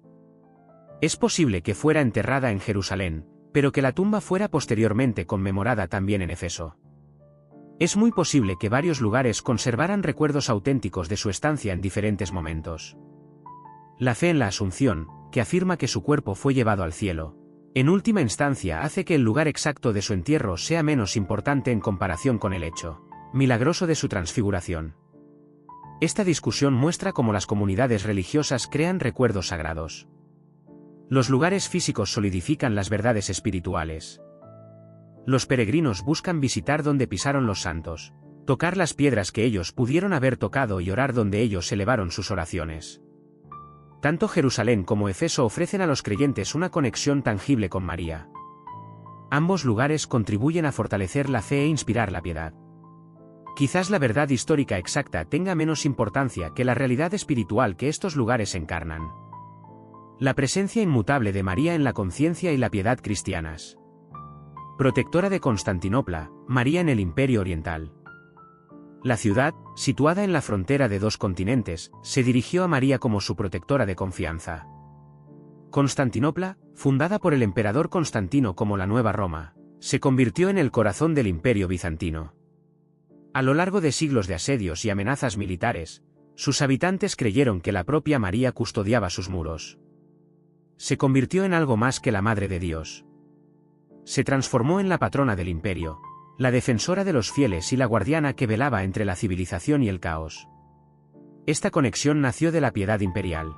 Es posible que fuera enterrada en Jerusalén, pero que la tumba fuera posteriormente conmemorada también en Éfeso. Es muy posible que varios lugares conservaran recuerdos auténticos de su estancia en diferentes momentos. La fe en la Asunción, que afirma que su cuerpo fue llevado al cielo, en última instancia hace que el lugar exacto de su entierro sea menos importante en comparación con el hecho milagroso de su transfiguración. Esta discusión muestra cómo las comunidades religiosas crean recuerdos sagrados. Los lugares físicos solidifican las verdades espirituales. Los peregrinos buscan visitar donde pisaron los santos, tocar las piedras que ellos pudieron haber tocado y orar donde ellos elevaron sus oraciones. Tanto Jerusalén como Éfeso ofrecen a los creyentes una conexión tangible con María. Ambos lugares contribuyen a fortalecer la fe e inspirar la piedad. Quizás la verdad histórica exacta tenga menos importancia que la realidad espiritual que estos lugares encarnan. La presencia inmutable de María en la conciencia y la piedad cristianas. Protectora de Constantinopla, María en el Imperio Oriental. La ciudad, situada en la frontera de dos continentes, se dirigió a María como su protectora de confianza. Constantinopla, fundada por el emperador Constantino como la Nueva Roma, se convirtió en el corazón del Imperio bizantino. A lo largo de siglos de asedios y amenazas militares, sus habitantes creyeron que la propia María custodiaba sus muros. Se convirtió en algo más que la Madre de Dios. Se transformó en la patrona del imperio, la defensora de los fieles y la guardiana que velaba entre la civilización y el caos. Esta conexión nació de la piedad imperial.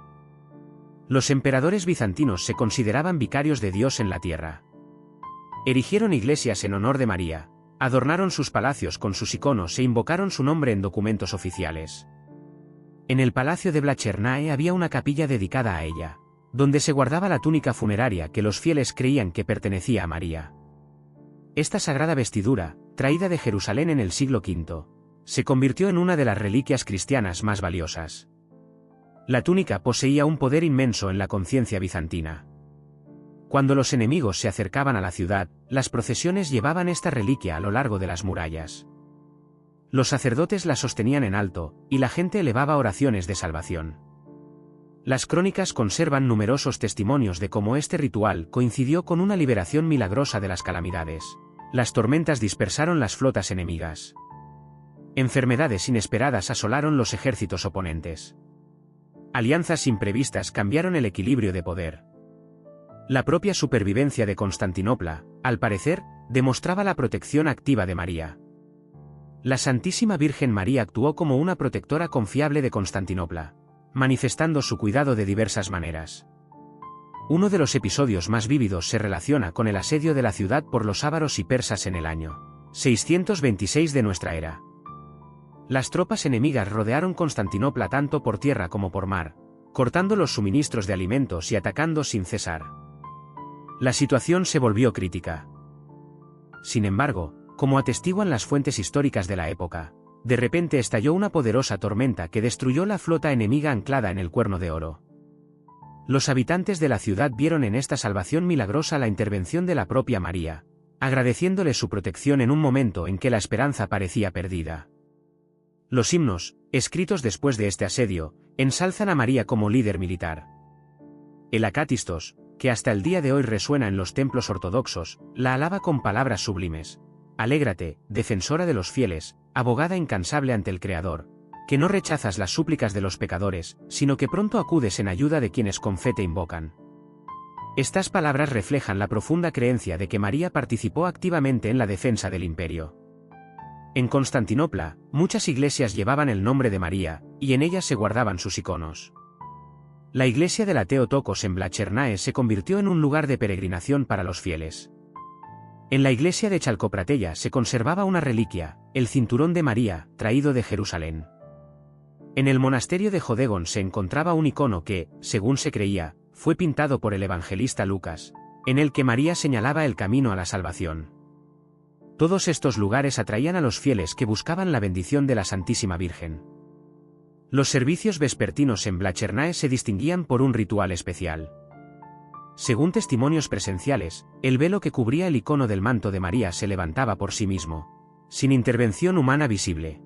Los emperadores bizantinos se consideraban vicarios de Dios en la tierra. Erigieron iglesias en honor de María, adornaron sus palacios con sus iconos e invocaron su nombre en documentos oficiales. En el palacio de Blachernae había una capilla dedicada a ella, donde se guardaba la túnica funeraria que los fieles creían que pertenecía a María. Esta sagrada vestidura, traída de Jerusalén en el siglo V, se convirtió en una de las reliquias cristianas más valiosas. La túnica poseía un poder inmenso en la conciencia bizantina. Cuando los enemigos se acercaban a la ciudad, las procesiones llevaban esta reliquia a lo largo de las murallas. Los sacerdotes la sostenían en alto, y la gente elevaba oraciones de salvación. Las crónicas conservan numerosos testimonios de cómo este ritual coincidió con una liberación milagrosa de las calamidades. Las tormentas dispersaron las flotas enemigas. Enfermedades inesperadas asolaron los ejércitos oponentes. Alianzas imprevistas cambiaron el equilibrio de poder. La propia supervivencia de Constantinopla, al parecer, demostraba la protección activa de María. La Santísima Virgen María actuó como una protectora confiable de Constantinopla, manifestando su cuidado de diversas maneras. Uno de los episodios más vívidos se relaciona con el asedio de la ciudad por los ávaros y persas en el año 626 de nuestra era. Las tropas enemigas rodearon Constantinopla tanto por tierra como por mar, cortando los suministros de alimentos y atacando sin cesar. La situación se volvió crítica. Sin embargo, como atestiguan las fuentes históricas de la época, de repente estalló una poderosa tormenta que destruyó la flota enemiga anclada en el Cuerno de Oro. Los habitantes de la ciudad vieron en esta salvación milagrosa la intervención de la propia María, agradeciéndole su protección en un momento en que la esperanza parecía perdida. Los himnos, escritos después de este asedio, ensalzan a María como líder militar. El Acatistos, que hasta el día de hoy resuena en los templos ortodoxos, la alaba con palabras sublimes. Alégrate, defensora de los fieles, abogada incansable ante el Creador, que no rechazas las súplicas de los pecadores, sino que pronto acudes en ayuda de quienes con fe te invocan. Estas palabras reflejan la profunda creencia de que María participó activamente en la defensa del imperio. En Constantinopla, muchas iglesias llevaban el nombre de María, y en ellas se guardaban sus iconos. La iglesia de la Theotokos en Blachernae se convirtió en un lugar de peregrinación para los fieles. En la iglesia de Chalcopratella se conservaba una reliquia, el cinturón de María, traído de Jerusalén. En el monasterio de Jodegón se encontraba un icono que, según se creía, fue pintado por el evangelista Lucas, en el que María señalaba el camino a la salvación. Todos estos lugares atraían a los fieles que buscaban la bendición de la Santísima Virgen. Los servicios vespertinos en Blachernae se distinguían por un ritual especial. Según testimonios presenciales, el velo que cubría el icono del manto de María se levantaba por sí mismo, sin intervención humana visible.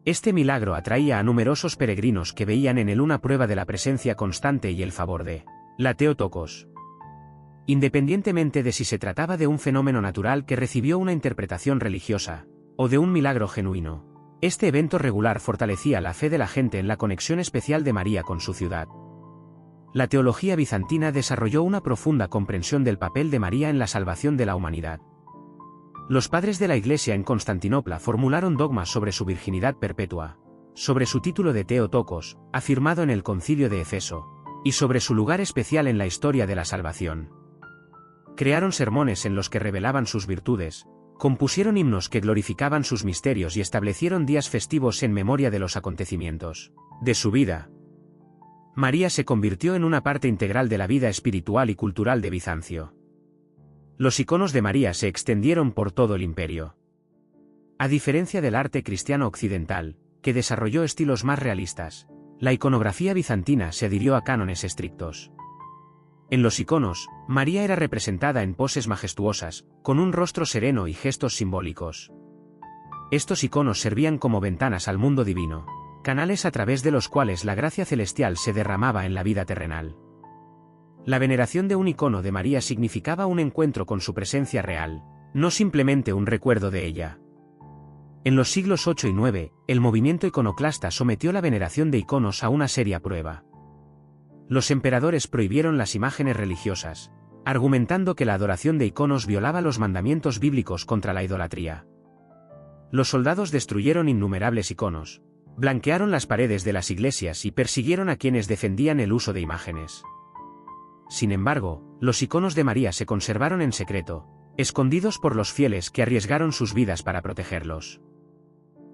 Este milagro atraía a numerosos peregrinos que veían en él una prueba de la presencia constante y el favor de la Theotokos. Independientemente de si se trataba de un fenómeno natural que recibió una interpretación religiosa, o de un milagro genuino, este evento regular fortalecía la fe de la gente en la conexión especial de María con su ciudad. La teología bizantina desarrolló una profunda comprensión del papel de María en la salvación de la humanidad. Los padres de la Iglesia en Constantinopla formularon dogmas sobre su virginidad perpetua, sobre su título de Theotokos, afirmado en el Concilio de Efeso, y sobre su lugar especial en la historia de la salvación. Crearon sermones en los que revelaban sus virtudes, compusieron himnos que glorificaban sus misterios y establecieron días festivos en memoria de los acontecimientos de su vida. María se convirtió en una parte integral de la vida espiritual y cultural de Bizancio. Los iconos de María se extendieron por todo el imperio. A diferencia del arte cristiano occidental, que desarrolló estilos más realistas, la iconografía bizantina se adhirió a cánones estrictos. En los iconos, María era representada en poses majestuosas, con un rostro sereno y gestos simbólicos. Estos iconos servían como ventanas al mundo divino, canales a través de los cuales la gracia celestial se derramaba en la vida terrenal. La veneración de un icono de María significaba un encuentro con su presencia real, no simplemente un recuerdo de ella. En los siglos VIII y IX, el movimiento iconoclasta sometió la veneración de iconos a una seria prueba. Los emperadores prohibieron las imágenes religiosas, argumentando que la adoración de iconos violaba los mandamientos bíblicos contra la idolatría. Los soldados destruyeron innumerables iconos, blanquearon las paredes de las iglesias y persiguieron a quienes defendían el uso de imágenes. Sin embargo, los iconos de María se conservaron en secreto, escondidos por los fieles que arriesgaron sus vidas para protegerlos.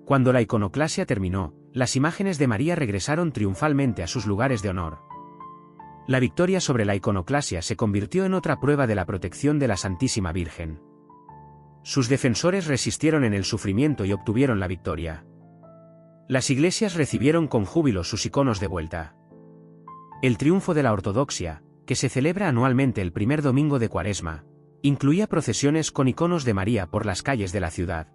Cuando la iconoclasia terminó, las imágenes de María regresaron triunfalmente a sus lugares de honor. La victoria sobre la iconoclasia se convirtió en otra prueba de la protección de la Santísima Virgen. Sus defensores resistieron en el sufrimiento y obtuvieron la victoria. Las iglesias recibieron con júbilo sus iconos de vuelta. El triunfo de la ortodoxia, que se celebra anualmente el primer domingo de Cuaresma, incluía procesiones con iconos de María por las calles de la ciudad.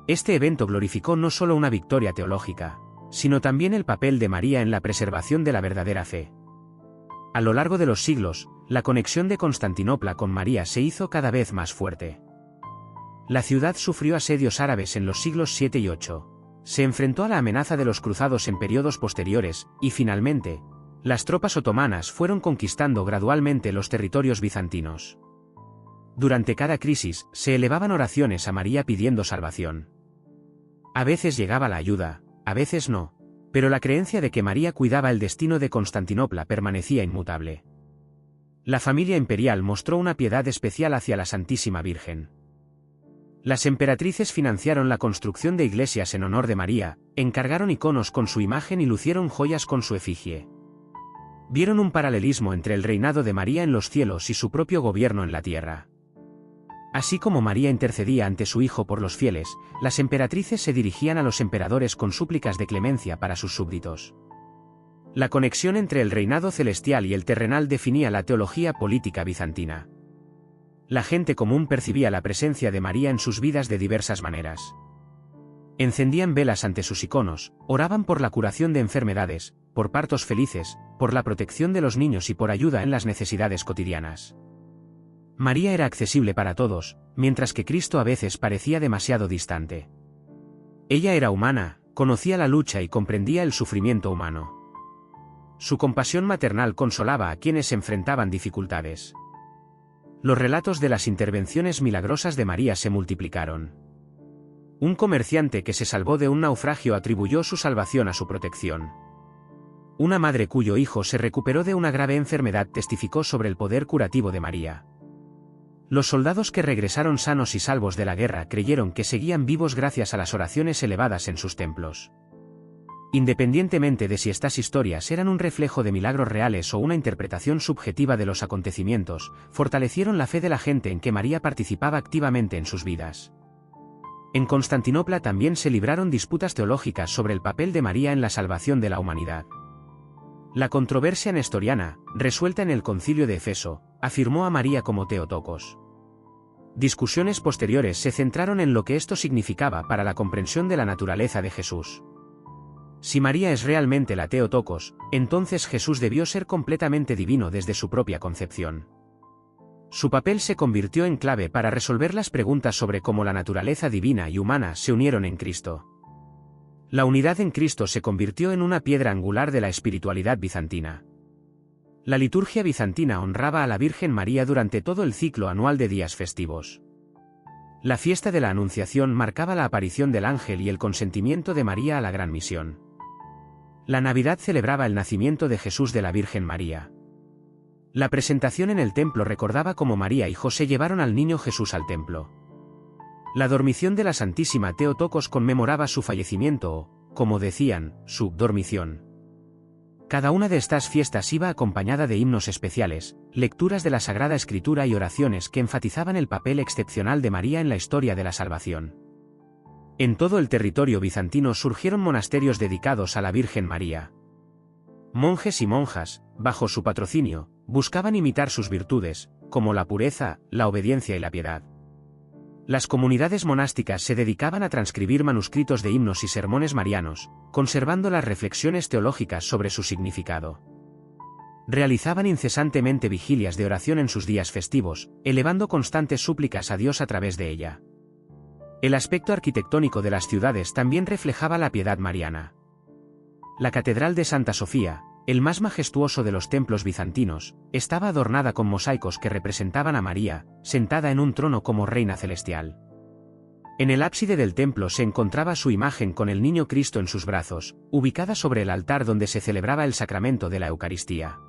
Este evento glorificó no solo una victoria teológica, sino también el papel de María en la preservación de la verdadera fe. A lo largo de los siglos, la conexión de Constantinopla con María se hizo cada vez más fuerte. La ciudad sufrió asedios árabes en los siglos VII y VIII. Se enfrentó a la amenaza de los cruzados en periodos posteriores, y finalmente, las tropas otomanas fueron conquistando gradualmente los territorios bizantinos. Durante cada crisis, se elevaban oraciones a María pidiendo salvación. A veces llegaba la ayuda, a veces no, pero la creencia de que María cuidaba el destino de Constantinopla permanecía inmutable. La familia imperial mostró una piedad especial hacia la Santísima Virgen. Las emperatrices financiaron la construcción de iglesias en honor de María, encargaron iconos con su imagen y lucieron joyas con su efigie. Vieron un paralelismo entre el reinado de María en los cielos y su propio gobierno en la tierra. Así como María intercedía ante su Hijo por los fieles, las emperatrices se dirigían a los emperadores con súplicas de clemencia para sus súbditos. La conexión entre el reinado celestial y el terrenal definía la teología política bizantina. La gente común percibía la presencia de María en sus vidas de diversas maneras. Encendían velas ante sus iconos, oraban por la curación de enfermedades, por partos felices, por la protección de los niños y por ayuda en las necesidades cotidianas. María era accesible para todos, mientras que Cristo a veces parecía demasiado distante. Ella era humana, conocía la lucha y comprendía el sufrimiento humano. Su compasión maternal consolaba a quienes enfrentaban dificultades. Los relatos de las intervenciones milagrosas de María se multiplicaron. Un comerciante que se salvó de un naufragio atribuyó su salvación a su protección. Una madre cuyo hijo se recuperó de una grave enfermedad testificó sobre el poder curativo de María. Los soldados que regresaron sanos y salvos de la guerra creyeron que seguían vivos gracias a las oraciones elevadas en sus templos. Independientemente de si estas historias eran un reflejo de milagros reales o una interpretación subjetiva de los acontecimientos, fortalecieron la fe de la gente en que María participaba activamente en sus vidas. En Constantinopla también se libraron disputas teológicas sobre el papel de María en la salvación de la humanidad. La controversia nestoriana, resuelta en el Concilio de Efeso, afirmó a María como Theotokos. Discusiones posteriores se centraron en lo que esto significaba para la comprensión de la naturaleza de Jesús. Si María es realmente la Theotokos, entonces Jesús debió ser completamente divino desde su propia concepción. Su papel se convirtió en clave para resolver las preguntas sobre cómo la naturaleza divina y humana se unieron en Cristo. La unidad en Cristo se convirtió en una piedra angular de la espiritualidad bizantina. La liturgia bizantina honraba a la Virgen María durante todo el ciclo anual de días festivos. La fiesta de la Anunciación marcaba la aparición del ángel y el consentimiento de María a la gran misión. La Navidad celebraba el nacimiento de Jesús de la Virgen María. La presentación en el templo recordaba cómo María y José llevaron al niño Jesús al templo. La dormición de la Santísima Theotokos conmemoraba su fallecimiento o, como decían, su dormición. Cada una de estas fiestas iba acompañada de himnos especiales, lecturas de la Sagrada Escritura y oraciones que enfatizaban el papel excepcional de María en la historia de la salvación. En todo el territorio bizantino surgieron monasterios dedicados a la Virgen María. Monjes y monjas, bajo su patrocinio, buscaban imitar sus virtudes, como la pureza, la obediencia y la piedad. Las comunidades monásticas se dedicaban a transcribir manuscritos de himnos y sermones marianos, conservando las reflexiones teológicas sobre su significado. Realizaban incesantemente vigilias de oración en sus días festivos, elevando constantes súplicas a Dios a través de ella. El aspecto arquitectónico de las ciudades también reflejaba la piedad mariana. La Catedral de Santa Sofía, el más majestuoso de los templos bizantinos, estaba adornada con mosaicos que representaban a María, sentada en un trono como reina celestial. En el ábside del templo se encontraba su imagen con el niño Cristo en sus brazos, ubicada sobre el altar donde se celebraba el sacramento de la Eucaristía.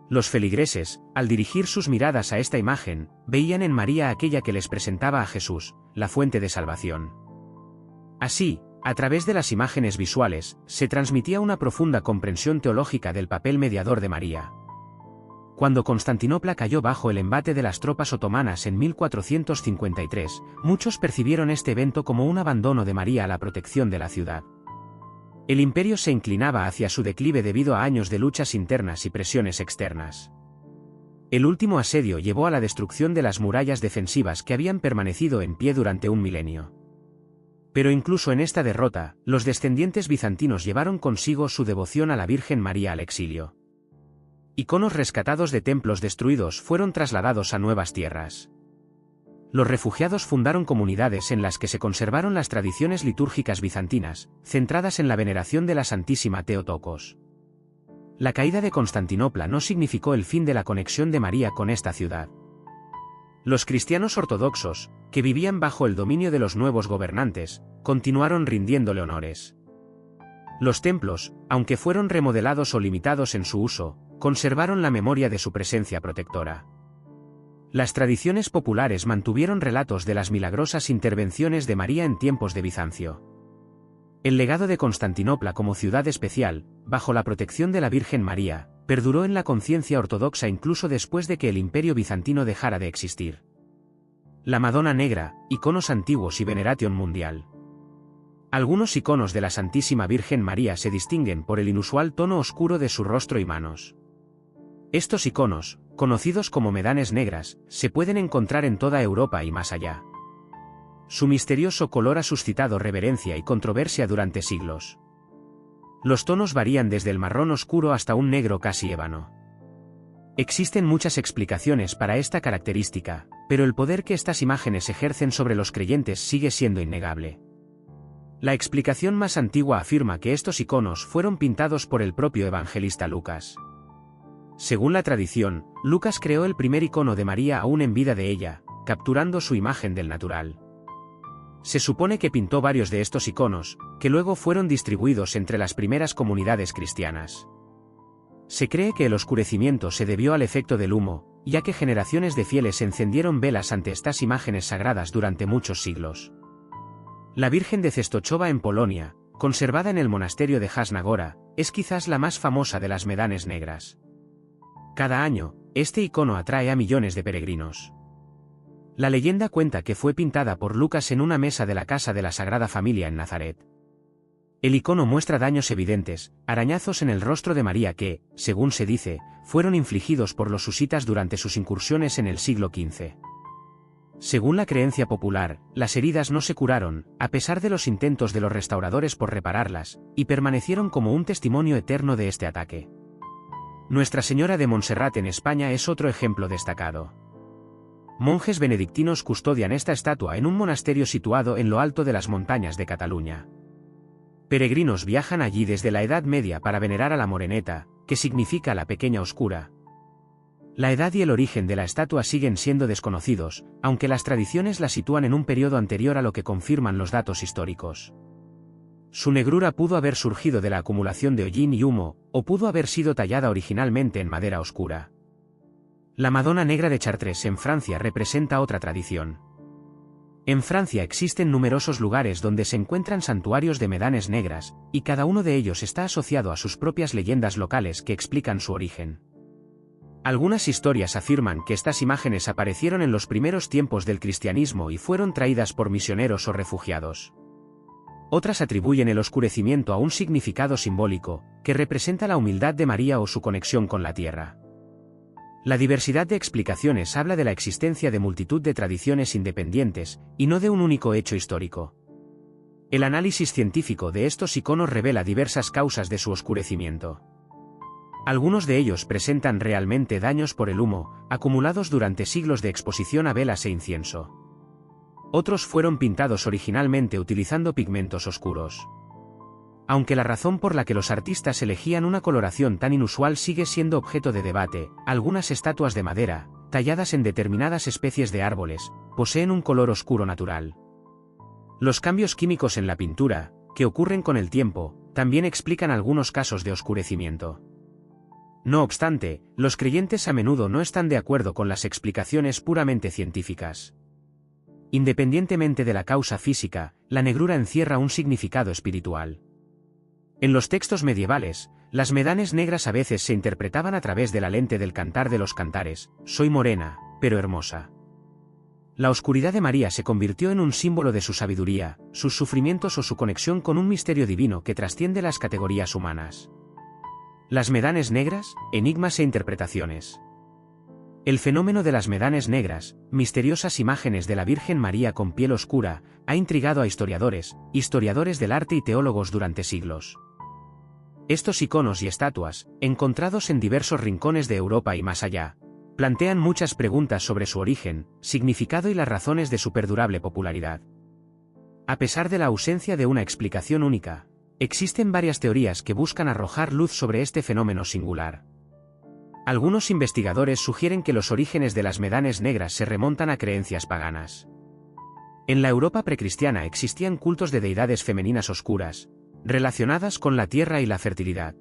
Los feligreses, al dirigir sus miradas a esta imagen, veían en María aquella que les presentaba a Jesús, la fuente de salvación. Así, a través de las imágenes visuales, se transmitía una profunda comprensión teológica del papel mediador de María. Cuando Constantinopla cayó bajo el embate de las tropas otomanas en 1453, muchos percibieron este evento como un abandono de María a la protección de la ciudad. El imperio se inclinaba hacia su declive debido a años de luchas internas y presiones externas. El último asedio llevó a la destrucción de las murallas defensivas que habían permanecido en pie durante un milenio. Pero incluso en esta derrota, los descendientes bizantinos llevaron consigo su devoción a la Virgen María al exilio. Iconos rescatados de templos destruidos fueron trasladados a nuevas tierras. Los refugiados fundaron comunidades en las que se conservaron las tradiciones litúrgicas bizantinas, centradas en la veneración de la Santísima Theotokos. La caída de Constantinopla no significó el fin de la conexión de María con esta ciudad. Los cristianos ortodoxos, que vivían bajo el dominio de los nuevos gobernantes, continuaron rindiéndole honores. Los templos, aunque fueron remodelados o limitados en su uso, conservaron la memoria de su presencia protectora. Las tradiciones populares mantuvieron relatos de las milagrosas intervenciones de María en tiempos de Bizancio. El legado de Constantinopla como ciudad especial, bajo la protección de la Virgen María, perduró en la conciencia ortodoxa incluso después de que el Imperio bizantino dejara de existir. La Madonna Negra, iconos antiguos y veneration mundial. Algunos iconos de la Santísima Virgen María se distinguen por el inusual tono oscuro de su rostro y manos. Estos iconos, conocidos como medanes negras, se pueden encontrar en toda Europa y más allá. Su misterioso color ha suscitado reverencia y controversia durante siglos. Los tonos varían desde el marrón oscuro hasta un negro casi ébano. Existen muchas explicaciones para esta característica, pero el poder que estas imágenes ejercen sobre los creyentes sigue siendo innegable. La explicación más antigua afirma que estos iconos fueron pintados por el propio evangelista Lucas. Según la tradición, Lucas creó el primer icono de María aún en vida de ella, capturando su imagen del natural. Se supone que pintó varios de estos iconos, que luego fueron distribuidos entre las primeras comunidades cristianas. Se cree que el oscurecimiento se debió al efecto del humo, ya que generaciones de fieles encendieron velas ante estas imágenes sagradas durante muchos siglos. La Virgen de Czestochowa en Polonia, conservada en el monasterio de Jasna Góra, es quizás la más famosa de las Medanes negras. Cada año, este icono atrae a millones de peregrinos. La leyenda cuenta que fue pintada por Lucas en una mesa de la casa de la Sagrada Familia en Nazaret. El icono muestra daños evidentes, arañazos en el rostro de María que, según se dice, fueron infligidos por los husitas durante sus incursiones en el siglo XV. Según la creencia popular, las heridas no se curaron, a pesar de los intentos de los restauradores por repararlas, y permanecieron como un testimonio eterno de este ataque. Nuestra Señora de Montserrat en España es otro ejemplo destacado. Monjes benedictinos custodian esta estatua en un monasterio situado en lo alto de las montañas de Cataluña. Peregrinos viajan allí desde la Edad Media para venerar a la Moreneta, que significa la pequeña oscura. La edad y el origen de la estatua siguen siendo desconocidos, aunque las tradiciones la sitúan en un periodo anterior a lo que confirman los datos históricos. Su negrura pudo haber surgido de la acumulación de hollín y humo, o pudo haber sido tallada originalmente en madera oscura. La Madonna Negra de Chartres en Francia representa otra tradición. En Francia existen numerosos lugares donde se encuentran santuarios de Medanes negras, y cada uno de ellos está asociado a sus propias leyendas locales que explican su origen. Algunas historias afirman que estas imágenes aparecieron en los primeros tiempos del cristianismo y fueron traídas por misioneros o refugiados. Otras atribuyen el oscurecimiento a un significado simbólico, que representa la humildad de María o su conexión con la tierra. La diversidad de explicaciones habla de la existencia de multitud de tradiciones independientes, y no de un único hecho histórico. El análisis científico de estos iconos revela diversas causas de su oscurecimiento. Algunos de ellos presentan realmente daños por el humo, acumulados durante siglos de exposición a velas e incienso. Otros fueron pintados originalmente utilizando pigmentos oscuros. Aunque la razón por la que los artistas elegían una coloración tan inusual sigue siendo objeto de debate, algunas estatuas de madera, talladas en determinadas especies de árboles, poseen un color oscuro natural. Los cambios químicos en la pintura, que ocurren con el tiempo, también explican algunos casos de oscurecimiento. No obstante, los creyentes a menudo no están de acuerdo con las explicaciones puramente científicas. Independientemente de la causa física, la negrura encierra un significado espiritual. En los textos medievales, las Medanes negras a veces se interpretaban a través de la lente del Cantar de los Cantares: soy morena, pero hermosa. La oscuridad de María se convirtió en un símbolo de su sabiduría, sus sufrimientos o su conexión con un misterio divino que trasciende las categorías humanas. Las Medanes negras, enigmas e interpretaciones. El fenómeno de las Medanes negras, misteriosas imágenes de la Virgen María con piel oscura, ha intrigado a historiadores del arte y teólogos durante siglos. Estos iconos y estatuas, encontrados en diversos rincones de Europa y más allá, plantean muchas preguntas sobre su origen, significado y las razones de su perdurable popularidad. A pesar de la ausencia de una explicación única, existen varias teorías que buscan arrojar luz sobre este fenómeno singular. Algunos investigadores sugieren que los orígenes de las Medanes negras se remontan a creencias paganas. En la Europa precristiana existían cultos de deidades femeninas oscuras, relacionadas con la tierra y la fertilidad.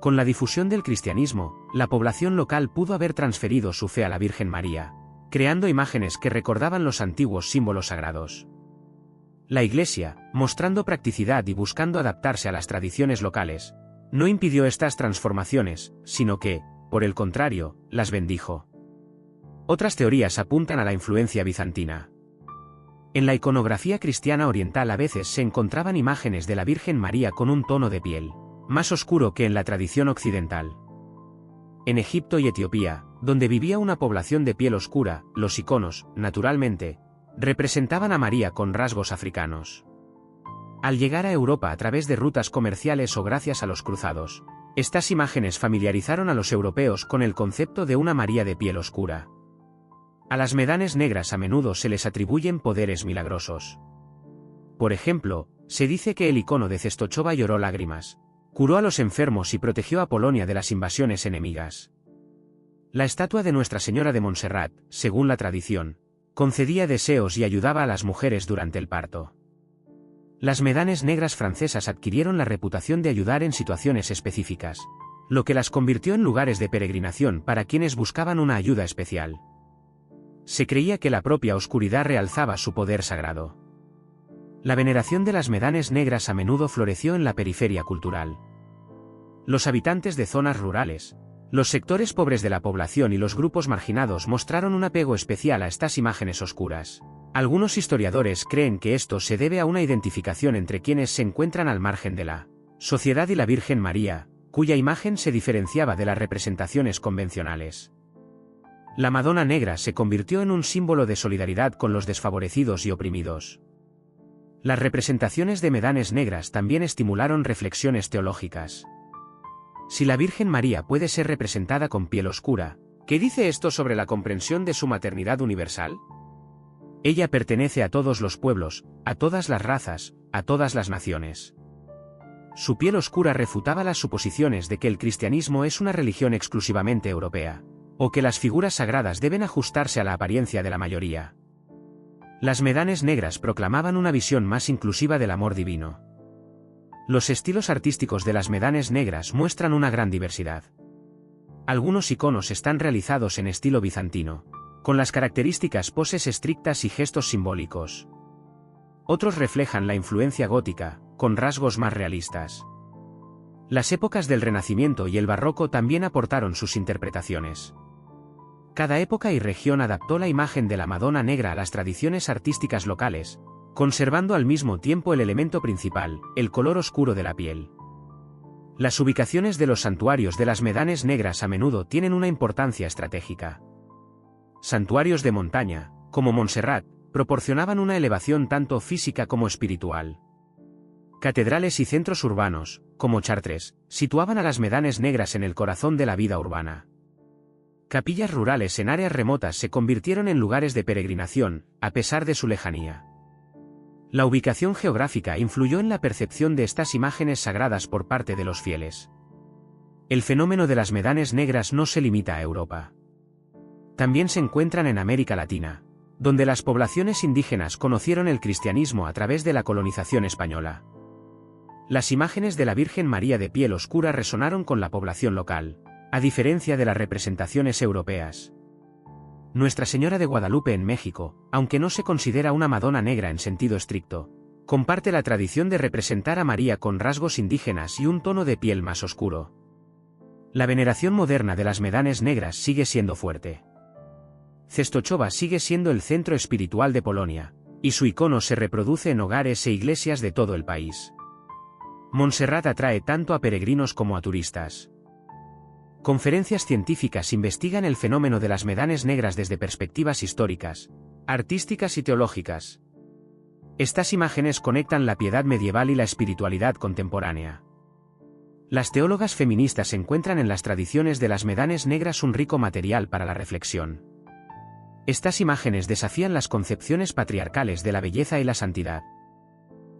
Con la difusión del cristianismo, la población local pudo haber transferido su fe a la Virgen María, creando imágenes que recordaban los antiguos símbolos sagrados. La Iglesia, mostrando practicidad y buscando adaptarse a las tradiciones locales, no impidió estas transformaciones, sino que, por el contrario, las bendijo. Otras teorías apuntan a la influencia bizantina. En la iconografía cristiana oriental a veces se encontraban imágenes de la Virgen María con un tono de piel más oscuro que en la tradición occidental. En Egipto y Etiopía, donde vivía una población de piel oscura, los iconos, naturalmente, representaban a María con rasgos africanos. Al llegar a Europa a través de rutas comerciales o gracias a los cruzados, estas imágenes familiarizaron a los europeos con el concepto de una María de piel oscura. A las Medanes negras a menudo se les atribuyen poderes milagrosos. Por ejemplo, se dice que el icono de Czestochowa lloró lágrimas, curó a los enfermos y protegió a Polonia de las invasiones enemigas. La estatua de Nuestra Señora de Montserrat, según la tradición, concedía deseos y ayudaba a las mujeres durante el parto. Las médanes negras francesas adquirieron la reputación de ayudar en situaciones específicas, lo que las convirtió en lugares de peregrinación para quienes buscaban una ayuda especial. Se creía que la propia oscuridad realzaba su poder sagrado. La veneración de las médanes negras a menudo floreció en la periferia cultural. Los habitantes de zonas rurales, los sectores pobres de la población y los grupos marginados mostraron un apego especial a estas imágenes oscuras. Algunos historiadores creen que esto se debe a una identificación entre quienes se encuentran al margen de la sociedad y la Virgen María, cuya imagen se diferenciaba de las representaciones convencionales. La Madonna Negra se convirtió en un símbolo de solidaridad con los desfavorecidos y oprimidos. Las representaciones de médanes negras también estimularon reflexiones teológicas. Si la Virgen María puede ser representada con piel oscura, ¿qué dice esto sobre la comprensión de su maternidad universal? Ella pertenece a todos los pueblos, a todas las razas, a todas las naciones. Su piel oscura refutaba las suposiciones de que el cristianismo es una religión exclusivamente europea, o que las figuras sagradas deben ajustarse a la apariencia de la mayoría. Las médanes negras proclamaban una visión más inclusiva del amor divino. Los estilos artísticos de las médanes negras muestran una gran diversidad. Algunos iconos están realizados en estilo bizantino, con las características poses estrictas y gestos simbólicos. Otros reflejan la influencia gótica, con rasgos más realistas. Las épocas del Renacimiento y el Barroco también aportaron sus interpretaciones. Cada época y región adaptó la imagen de la Madonna Negra a las tradiciones artísticas locales, conservando al mismo tiempo el elemento principal, el color oscuro de la piel. Las ubicaciones de los santuarios de las médanes negras a menudo tienen una importancia estratégica. Santuarios de montaña, como Montserrat, proporcionaban una elevación tanto física como espiritual. Catedrales y centros urbanos, como Chartres, situaban a las médanes negras en el corazón de la vida urbana. Capillas rurales en áreas remotas se convirtieron en lugares de peregrinación, a pesar de su lejanía. La ubicación geográfica influyó en la percepción de estas imágenes sagradas por parte de los fieles. El fenómeno de las médanes negras no se limita a Europa. También se encuentran en América Latina, donde las poblaciones indígenas conocieron el cristianismo a través de la colonización española. Las imágenes de la Virgen María de piel oscura resonaron con la población local, a diferencia de las representaciones europeas. Nuestra Señora de Guadalupe en México, aunque no se considera una Madonna Negra en sentido estricto, comparte la tradición de representar a María con rasgos indígenas y un tono de piel más oscuro. La veneración moderna de las médanes negras sigue siendo fuerte. Czestochowa sigue siendo el centro espiritual de Polonia, y su icono se reproduce en hogares e iglesias de todo el país. Montserrat atrae tanto a peregrinos como a turistas. Conferencias científicas investigan el fenómeno de las médanes negras desde perspectivas históricas, artísticas y teológicas. Estas imágenes conectan la piedad medieval y la espiritualidad contemporánea. Las teólogas feministas encuentran en las tradiciones de las médanes negras un rico material para la reflexión. Estas imágenes desafían las concepciones patriarcales de la belleza y la santidad.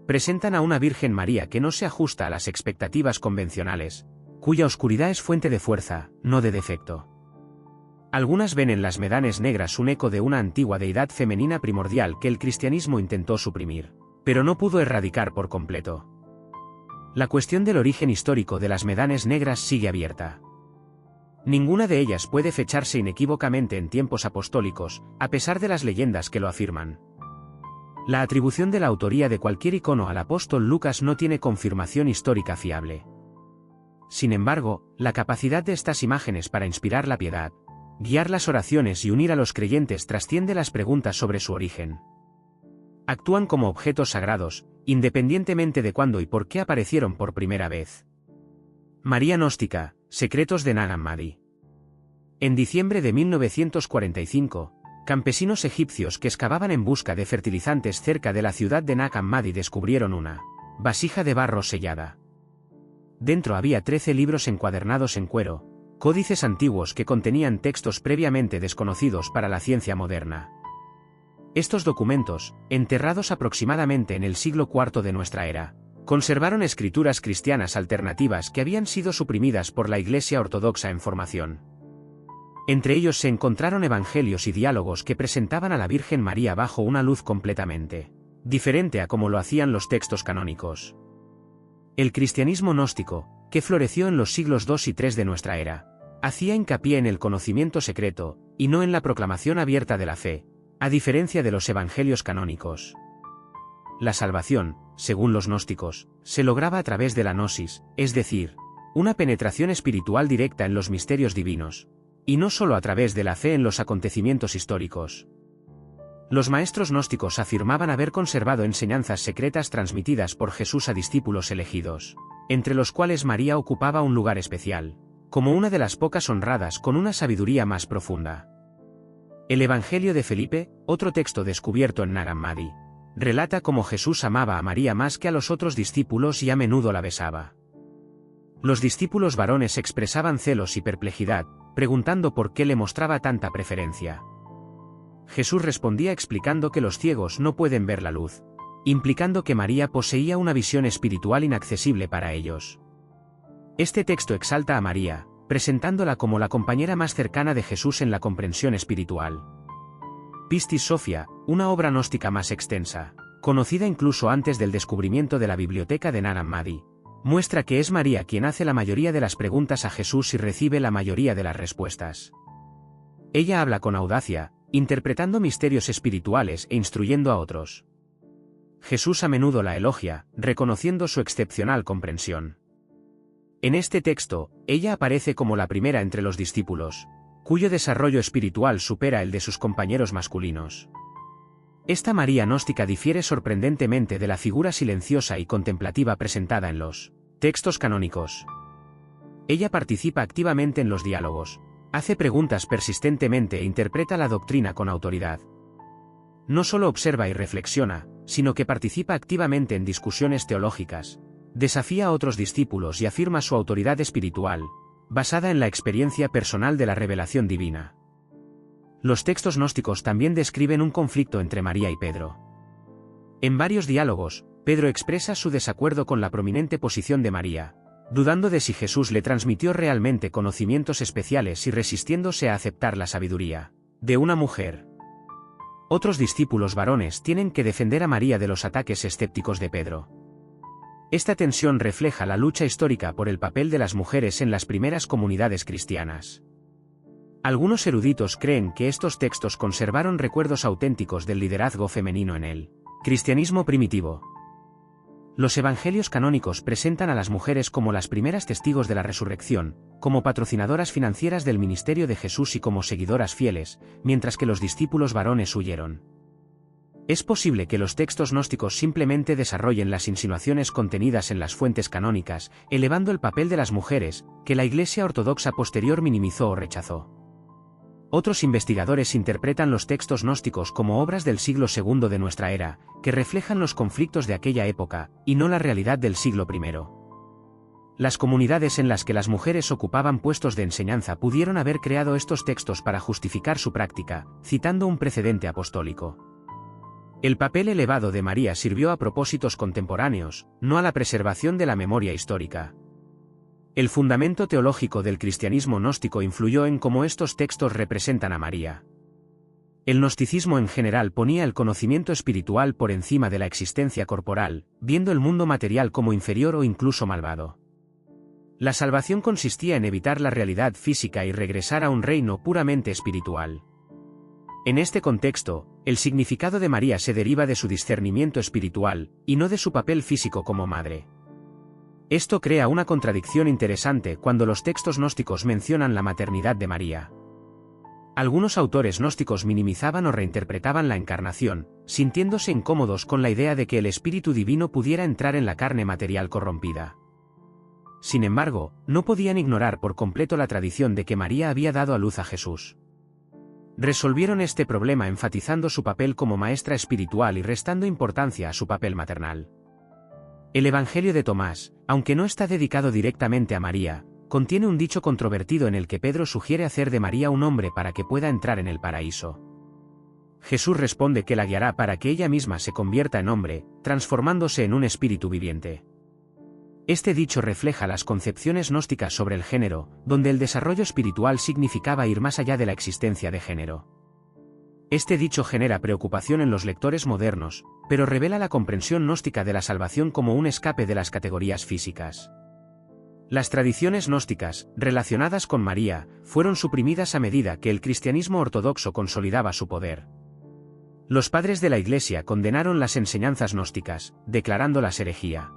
Presentan a una Virgen María que no se ajusta a las expectativas convencionales, cuya oscuridad es fuente de fuerza, no de defecto. Algunas ven en las médanes negras un eco de una antigua deidad femenina primordial que el cristianismo intentó suprimir, pero no pudo erradicar por completo. La cuestión del origen histórico de las médanes negras sigue abierta. Ninguna de ellas puede fecharse inequívocamente en tiempos apostólicos, a pesar de las leyendas que lo afirman. La atribución de la autoría de cualquier icono al apóstol Lucas no tiene confirmación histórica fiable. Sin embargo, la capacidad de estas imágenes para inspirar la piedad, guiar las oraciones y unir a los creyentes trasciende las preguntas sobre su origen. Actúan como objetos sagrados, independientemente de cuándo y por qué aparecieron por primera vez. María Gnóstica, secretos de Nag Hammadi. En diciembre de 1945, campesinos egipcios que excavaban en busca de fertilizantes cerca de la ciudad de Nag Hammadi descubrieron una vasija de barro sellada. Dentro había 13 libros encuadernados en cuero, códices antiguos que contenían textos previamente desconocidos para la ciencia moderna. Estos documentos, enterrados aproximadamente en el siglo IV de nuestra era, conservaron escrituras cristianas alternativas que habían sido suprimidas por la Iglesia Ortodoxa en formación. Entre ellos se encontraron evangelios y diálogos que presentaban a la Virgen María bajo una luz completamente diferente a como lo hacían los textos canónicos. El cristianismo gnóstico, que floreció en los siglos II y III de nuestra era, hacía hincapié en el conocimiento secreto, y no en la proclamación abierta de la fe, a diferencia de los evangelios canónicos. La salvación, según los gnósticos, se lograba a través de la gnosis, es decir, una penetración espiritual directa en los misterios divinos, y no solo a través de la fe en los acontecimientos históricos. Los maestros gnósticos afirmaban haber conservado enseñanzas secretas transmitidas por Jesús a discípulos elegidos, entre los cuales María ocupaba un lugar especial, como una de las pocas honradas con una sabiduría más profunda. El Evangelio de Felipe, otro texto descubierto en Nag Hammadi, relata cómo Jesús amaba a María más que a los otros discípulos y a menudo la besaba. Los discípulos varones expresaban celos y perplejidad, preguntando por qué le mostraba tanta preferencia. Jesús respondía explicando que los ciegos no pueden ver la luz, implicando que María poseía una visión espiritual inaccesible para ellos. Este texto exalta a María, presentándola como la compañera más cercana de Jesús en la comprensión espiritual. Pistis Sophia, una obra gnóstica más extensa, conocida incluso antes del descubrimiento de la biblioteca de Nag Hammadi, muestra que es María quien hace la mayoría de las preguntas a Jesús y recibe la mayoría de las respuestas. Ella habla con audacia, interpretando misterios espirituales e instruyendo a otros. Jesús a menudo la elogia, reconociendo su excepcional comprensión. En este texto, ella aparece como la primera entre los discípulos, cuyo desarrollo espiritual supera el de sus compañeros masculinos. Esta María gnóstica difiere sorprendentemente de la figura silenciosa y contemplativa presentada en los textos canónicos. Ella participa activamente en los diálogos, hace preguntas persistentemente e interpreta la doctrina con autoridad. No solo observa y reflexiona, sino que participa activamente en discusiones teológicas, desafía a otros discípulos y afirma su autoridad espiritual, basada en la experiencia personal de la revelación divina. Los textos gnósticos también describen un conflicto entre María y Pedro. En varios diálogos, Pedro expresa su desacuerdo con la prominente posición de María, dudando de si Jesús le transmitió realmente conocimientos especiales y resistiéndose a aceptar la sabiduría de una mujer. Otros discípulos varones tienen que defender a María de los ataques escépticos de Pedro. Esta tensión refleja la lucha histórica por el papel de las mujeres en las primeras comunidades cristianas. Algunos eruditos creen que estos textos conservaron recuerdos auténticos del liderazgo femenino en el cristianismo primitivo. Los evangelios canónicos presentan a las mujeres como las primeras testigos de la resurrección, como patrocinadoras financieras del ministerio de Jesús y como seguidoras fieles, mientras que los discípulos varones huyeron. Es posible que los textos gnósticos simplemente desarrollen las insinuaciones contenidas en las fuentes canónicas, elevando el papel de las mujeres, que la Iglesia ortodoxa posterior minimizó o rechazó. Otros investigadores interpretan los textos gnósticos como obras del siglo II de nuestra era, que reflejan los conflictos de aquella época, y no la realidad del siglo I. Las comunidades en las que las mujeres ocupaban puestos de enseñanza pudieron haber creado estos textos para justificar su práctica, citando un precedente apostólico. El papel elevado de María sirvió a propósitos contemporáneos, no a la preservación de la memoria histórica. El fundamento teológico del cristianismo gnóstico influyó en cómo estos textos representan a María. El gnosticismo en general ponía el conocimiento espiritual por encima de la existencia corporal, viendo el mundo material como inferior o incluso malvado. La salvación consistía en evitar la realidad física y regresar a un reino puramente espiritual. En este contexto, el significado de María se deriva de su discernimiento espiritual, y no de su papel físico como madre. Esto crea una contradicción interesante cuando los textos gnósticos mencionan la maternidad de María. Algunos autores gnósticos minimizaban o reinterpretaban la encarnación, sintiéndose incómodos con la idea de que el Espíritu Divino pudiera entrar en la carne material corrompida. Sin embargo, no podían ignorar por completo la tradición de que María había dado a luz a Jesús. Resolvieron este problema enfatizando su papel como maestra espiritual y restando importancia a su papel maternal. El Evangelio de Tomás, aunque no está dedicado directamente a María, contiene un dicho controvertido en el que Pedro sugiere hacer de María un hombre para que pueda entrar en el paraíso. Jesús responde que la guiará para que ella misma se convierta en hombre, transformándose en un espíritu viviente. Este dicho refleja las concepciones gnósticas sobre el género, donde el desarrollo espiritual significaba ir más allá de la existencia de género. Este dicho genera preocupación en los lectores modernos, pero revela la comprensión gnóstica de la salvación como un escape de las categorías físicas. Las tradiciones gnósticas, relacionadas con María, fueron suprimidas a medida que el cristianismo ortodoxo consolidaba su poder. Los padres de la Iglesia condenaron las enseñanzas gnósticas, declarándolas herejía.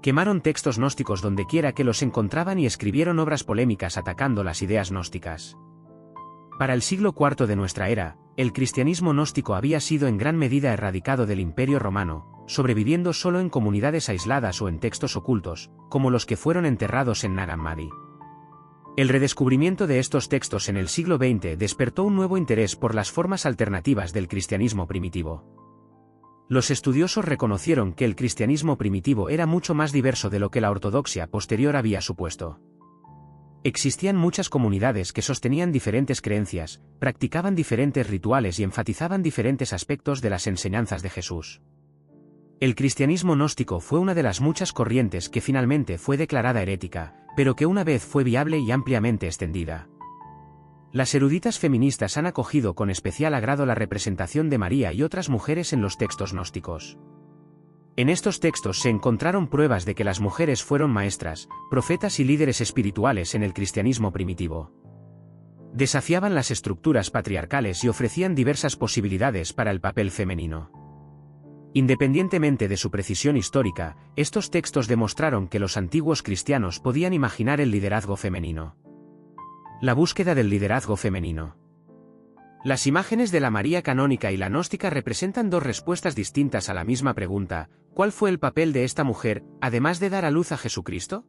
Quemaron textos gnósticos dondequiera que los encontraban y escribieron obras polémicas atacando las ideas gnósticas. Para el siglo IV de nuestra era, el cristianismo gnóstico había sido en gran medida erradicado del Imperio Romano, sobreviviendo solo en comunidades aisladas o en textos ocultos, como los que fueron enterrados en Nag Hammadi. El redescubrimiento de estos textos en el siglo XX despertó un nuevo interés por las formas alternativas del cristianismo primitivo. Los estudiosos reconocieron que el cristianismo primitivo era mucho más diverso de lo que la ortodoxia posterior había supuesto. Existían muchas comunidades que sostenían diferentes creencias, practicaban diferentes rituales y enfatizaban diferentes aspectos de las enseñanzas de Jesús. El cristianismo gnóstico fue una de las muchas corrientes que finalmente fue declarada herética, pero que una vez fue viable y ampliamente extendida. Las eruditas feministas han acogido con especial agrado la representación de María y otras mujeres en los textos gnósticos. En estos textos se encontraron pruebas de que las mujeres fueron maestras, profetas y líderes espirituales en el cristianismo primitivo. Desafiaban las estructuras patriarcales y ofrecían diversas posibilidades para el papel femenino. Independientemente de su precisión histórica, estos textos demostraron que los antiguos cristianos podían imaginar el liderazgo femenino. La búsqueda del liderazgo femenino. Las imágenes de la María canónica y la gnóstica representan dos respuestas distintas a la misma pregunta: ¿cuál fue el papel de esta mujer, además de dar a luz a Jesucristo?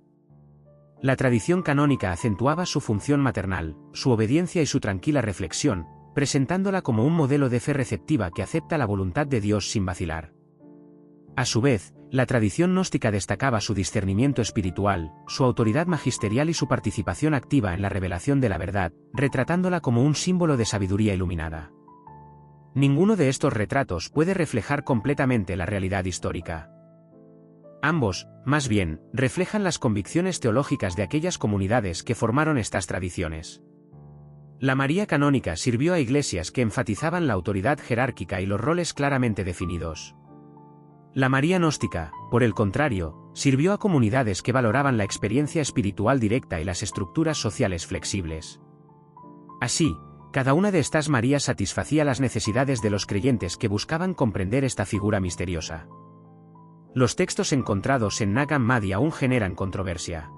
La tradición canónica acentuaba su función maternal, su obediencia y su tranquila reflexión, presentándola como un modelo de fe receptiva que acepta la voluntad de Dios sin vacilar. A su vez, la tradición gnóstica destacaba su discernimiento espiritual, su autoridad magisterial y su participación activa en la revelación de la verdad, retratándola como un símbolo de sabiduría iluminada. Ninguno de estos retratos puede reflejar completamente la realidad histórica. Ambos, más bien, reflejan las convicciones teológicas de aquellas comunidades que formaron estas tradiciones. La María canónica sirvió a iglesias que enfatizaban la autoridad jerárquica y los roles claramente definidos. La María gnóstica, por el contrario, sirvió a comunidades que valoraban la experiencia espiritual directa y las estructuras sociales flexibles. Así, cada una de estas Marías satisfacía las necesidades de los creyentes que buscaban comprender esta figura misteriosa. Los textos encontrados en Nag Hammadi aún generan controversia.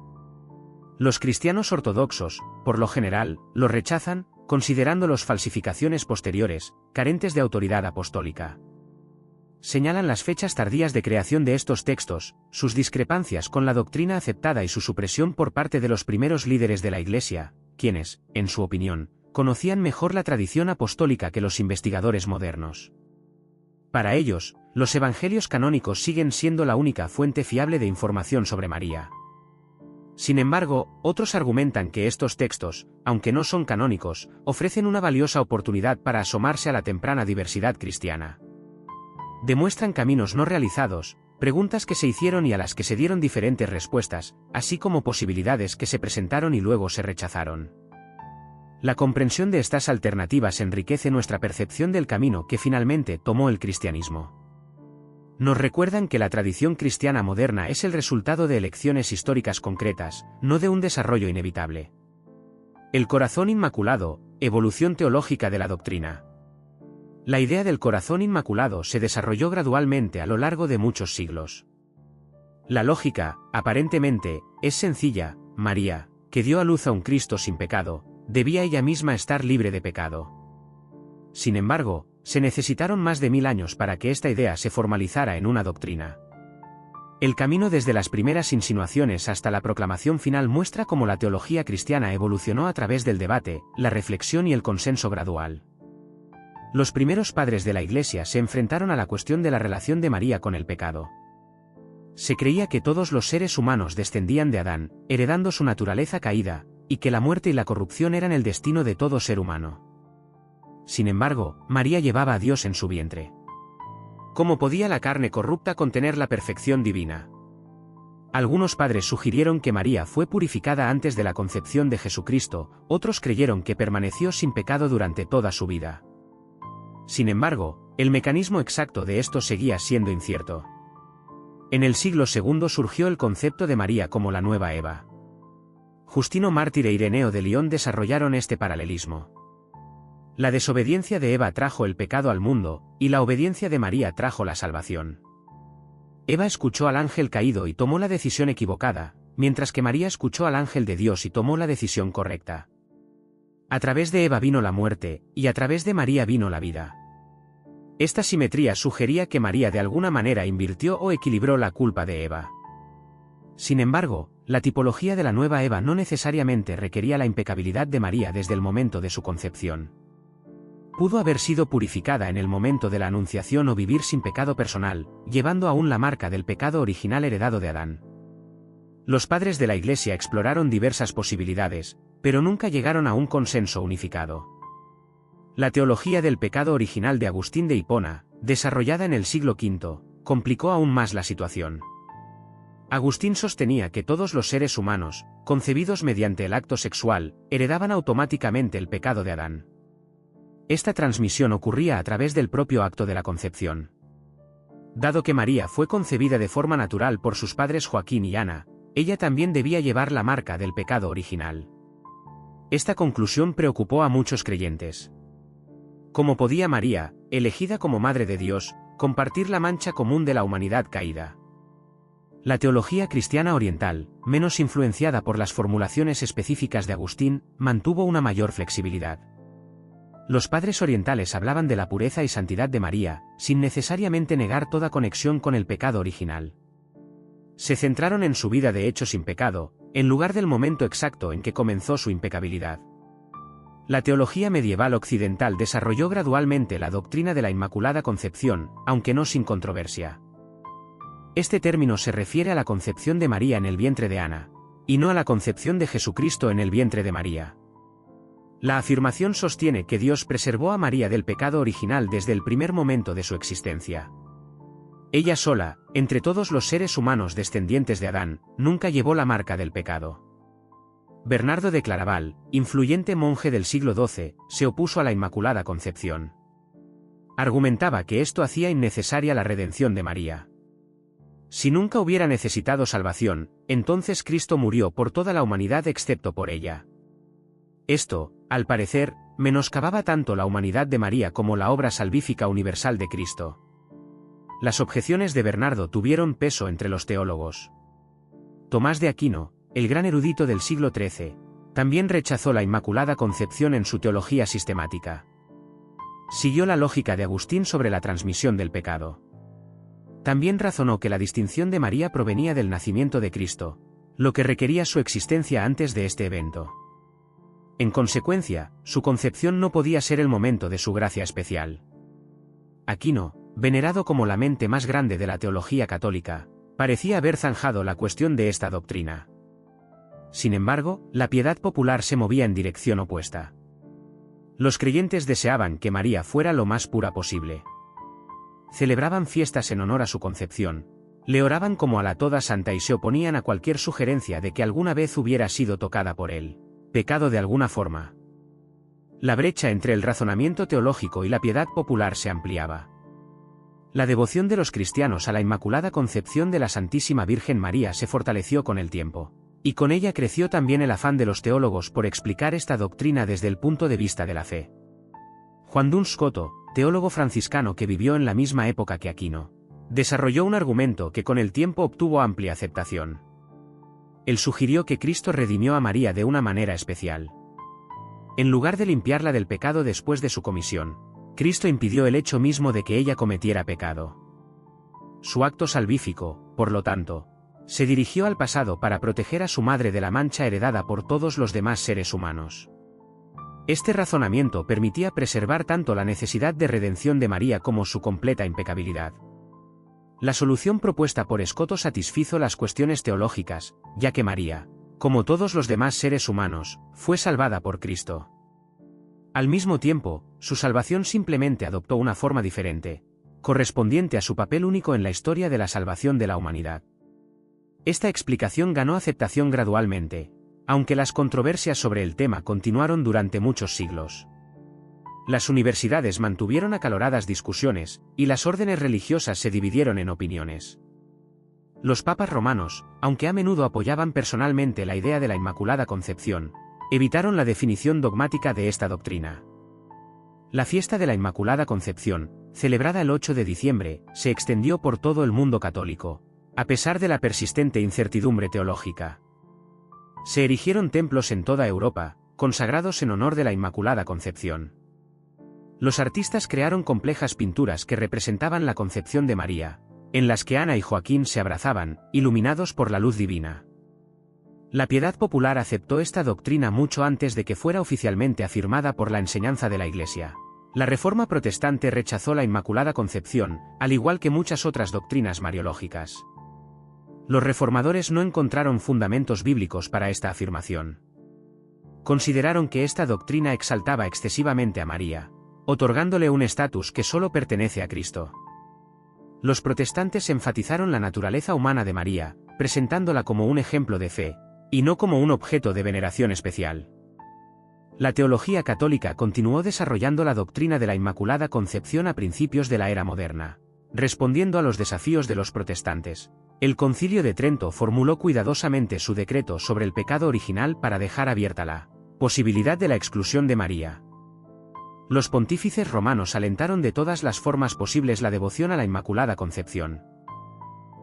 Los cristianos ortodoxos, por lo general, los rechazan, considerándolos falsificaciones posteriores, carentes de autoridad apostólica. Señalan las fechas tardías de creación de estos textos, sus discrepancias con la doctrina aceptada y su supresión por parte de los primeros líderes de la Iglesia, quienes, en su opinión, conocían mejor la tradición apostólica que los investigadores modernos. Para ellos, los evangelios canónicos siguen siendo la única fuente fiable de información sobre María. Sin embargo, otros argumentan que estos textos, aunque no son canónicos, ofrecen una valiosa oportunidad para asomarse a la temprana diversidad cristiana. Demuestran caminos no realizados, preguntas que se hicieron y a las que se dieron diferentes respuestas, así como posibilidades que se presentaron y luego se rechazaron. La comprensión de estas alternativas enriquece nuestra percepción del camino que finalmente tomó el cristianismo. Nos recuerdan que la tradición cristiana moderna es el resultado de elecciones históricas concretas, no de un desarrollo inevitable. El corazón inmaculado, evolución teológica de la doctrina. La idea del corazón inmaculado se desarrolló gradualmente a lo largo de muchos siglos. La lógica, aparentemente, es sencilla: María, que dio a luz a un Cristo sin pecado, debía ella misma estar libre de pecado. Sin embargo, se necesitaron más de 1000 años para que esta idea se formalizara en una doctrina. El camino desde las primeras insinuaciones hasta la proclamación final muestra cómo la teología cristiana evolucionó a través del debate, la reflexión y el consenso gradual. Los primeros padres de la Iglesia se enfrentaron a la cuestión de la relación de María con el pecado. Se creía que todos los seres humanos descendían de Adán, heredando su naturaleza caída, y que la muerte y la corrupción eran el destino de todo ser humano. Sin embargo, María llevaba a Dios en su vientre. ¿Cómo podía la carne corrupta contener la perfección divina? Algunos padres sugirieron que María fue purificada antes de la concepción de Jesucristo, otros creyeron que permaneció sin pecado durante toda su vida. Sin embargo, el mecanismo exacto de esto seguía siendo incierto. En el siglo II surgió el concepto de María como la nueva Eva. Justino Mártir e Ireneo de Lyon desarrollaron este paralelismo. La desobediencia de Eva trajo el pecado al mundo, y la obediencia de María trajo la salvación. Eva escuchó al ángel caído y tomó la decisión equivocada, mientras que María escuchó al ángel de Dios y tomó la decisión correcta. A través de Eva vino la muerte, y a través de María vino la vida. Esta simetría sugería que María de alguna manera invirtió o equilibró la culpa de Eva. Sin embargo, la tipología de la nueva Eva no necesariamente requería la impecabilidad de María desde el momento de su concepción. Pudo haber sido purificada en el momento de la anunciación o vivir sin pecado personal, llevando aún la marca del pecado original heredado de Adán. Los padres de la Iglesia exploraron diversas posibilidades, pero nunca llegaron a un consenso unificado. La teología del pecado original de Agustín de Hipona, desarrollada en el siglo V, complicó aún más la situación. Agustín sostenía que todos los seres humanos, concebidos mediante el acto sexual, heredaban automáticamente el pecado de Adán. Esta transmisión ocurría a través del propio acto de la concepción. Dado que María fue concebida de forma natural por sus padres Joaquín y Ana, ella también debía llevar la marca del pecado original. Esta conclusión preocupó a muchos creyentes. ¿Cómo podía María, elegida como Madre de Dios, compartir la mancha común de la humanidad caída? La teología cristiana oriental, menos influenciada por las formulaciones específicas de Agustín, mantuvo una mayor flexibilidad. Los padres orientales hablaban de la pureza y santidad de María, sin necesariamente negar toda conexión con el pecado original. Se centraron en su vida de hecho sin pecado, en lugar del momento exacto en que comenzó su impecabilidad. La teología medieval occidental desarrolló gradualmente la doctrina de la Inmaculada Concepción, aunque no sin controversia. Este término se refiere a la concepción de María en el vientre de Ana, y no a la concepción de Jesucristo en el vientre de María. La afirmación sostiene que Dios preservó a María del pecado original desde el primer momento de su existencia. Ella sola, entre todos los seres humanos descendientes de Adán, nunca llevó la marca del pecado. Bernardo de Claraval, influyente monje del siglo XII, se opuso a la Inmaculada Concepción. Argumentaba que esto hacía innecesaria la redención de María. Si nunca hubiera necesitado salvación, entonces Cristo murió por toda la humanidad excepto por ella. Esto, al parecer, menoscababa tanto la humanidad de María como la obra salvífica universal de Cristo. Las objeciones de Bernardo tuvieron peso entre los teólogos. Tomás de Aquino, el gran erudito del siglo XIII, también rechazó la Inmaculada Concepción en su teología sistemática. Siguió la lógica de Agustín sobre la transmisión del pecado. También razonó que la distinción de María provenía del nacimiento de Cristo, lo que requería su existencia antes de este evento. En consecuencia, su concepción no podía ser el momento de su gracia especial. Aquino, venerado como la mente más grande de la teología católica, parecía haber zanjado la cuestión de esta doctrina. Sin embargo, la piedad popular se movía en dirección opuesta. Los creyentes deseaban que María fuera lo más pura posible. Celebraban fiestas en honor a su concepción, le oraban como a la toda santa y se oponían a cualquier sugerencia de que alguna vez hubiera sido tocada por él pecado de alguna forma. La brecha entre el razonamiento teológico y la piedad popular se ampliaba. La devoción de los cristianos a la Inmaculada Concepción de la Santísima Virgen María se fortaleció con el tiempo, y con ella creció también el afán de los teólogos por explicar esta doctrina desde el punto de vista de la fe. Juan Duns Scoto, teólogo franciscano que vivió en la misma época que Aquino, desarrolló un argumento que con el tiempo obtuvo amplia aceptación. Él sugirió que Cristo redimió a María de una manera especial. En lugar de limpiarla del pecado después de su comisión, Cristo impidió el hecho mismo de que ella cometiera pecado. Su acto salvífico, por lo tanto, se dirigió al pasado para proteger a su madre de la mancha heredada por todos los demás seres humanos. Este razonamiento permitía preservar tanto la necesidad de redención de María como su completa impecabilidad. La solución propuesta por Scoto satisfizo las cuestiones teológicas, ya que María, como todos los demás seres humanos, fue salvada por Cristo. Al mismo tiempo, su salvación simplemente adoptó una forma diferente, correspondiente a su papel único en la historia de la salvación de la humanidad. Esta explicación ganó aceptación gradualmente, aunque las controversias sobre el tema continuaron durante muchos siglos. Las universidades mantuvieron acaloradas discusiones, y las órdenes religiosas se dividieron en opiniones. Los papas romanos, aunque a menudo apoyaban personalmente la idea de la Inmaculada Concepción, evitaron la definición dogmática de esta doctrina. La fiesta de la Inmaculada Concepción, celebrada el 8 de diciembre, se extendió por todo el mundo católico, a pesar de la persistente incertidumbre teológica. Se erigieron templos en toda Europa, consagrados en honor de la Inmaculada Concepción. Los artistas crearon complejas pinturas que representaban la concepción de María, en las que Ana y Joaquín se abrazaban, iluminados por la luz divina. La piedad popular aceptó esta doctrina mucho antes de que fuera oficialmente afirmada por la enseñanza de la Iglesia. La Reforma protestante rechazó la Inmaculada Concepción, al igual que muchas otras doctrinas mariológicas. Los reformadores no encontraron fundamentos bíblicos para esta afirmación. Consideraron que esta doctrina exaltaba excesivamente a María, otorgándole un estatus que solo pertenece a Cristo. Los protestantes enfatizaron la naturaleza humana de María, presentándola como un ejemplo de fe, y no como un objeto de veneración especial. La teología católica continuó desarrollando la doctrina de la Inmaculada Concepción a principios de la era moderna. Respondiendo a los desafíos de los protestantes, el Concilio de Trento formuló cuidadosamente su decreto sobre el pecado original para dejar abierta la posibilidad de la exclusión de María. Los pontífices romanos alentaron de todas las formas posibles la devoción a la Inmaculada Concepción.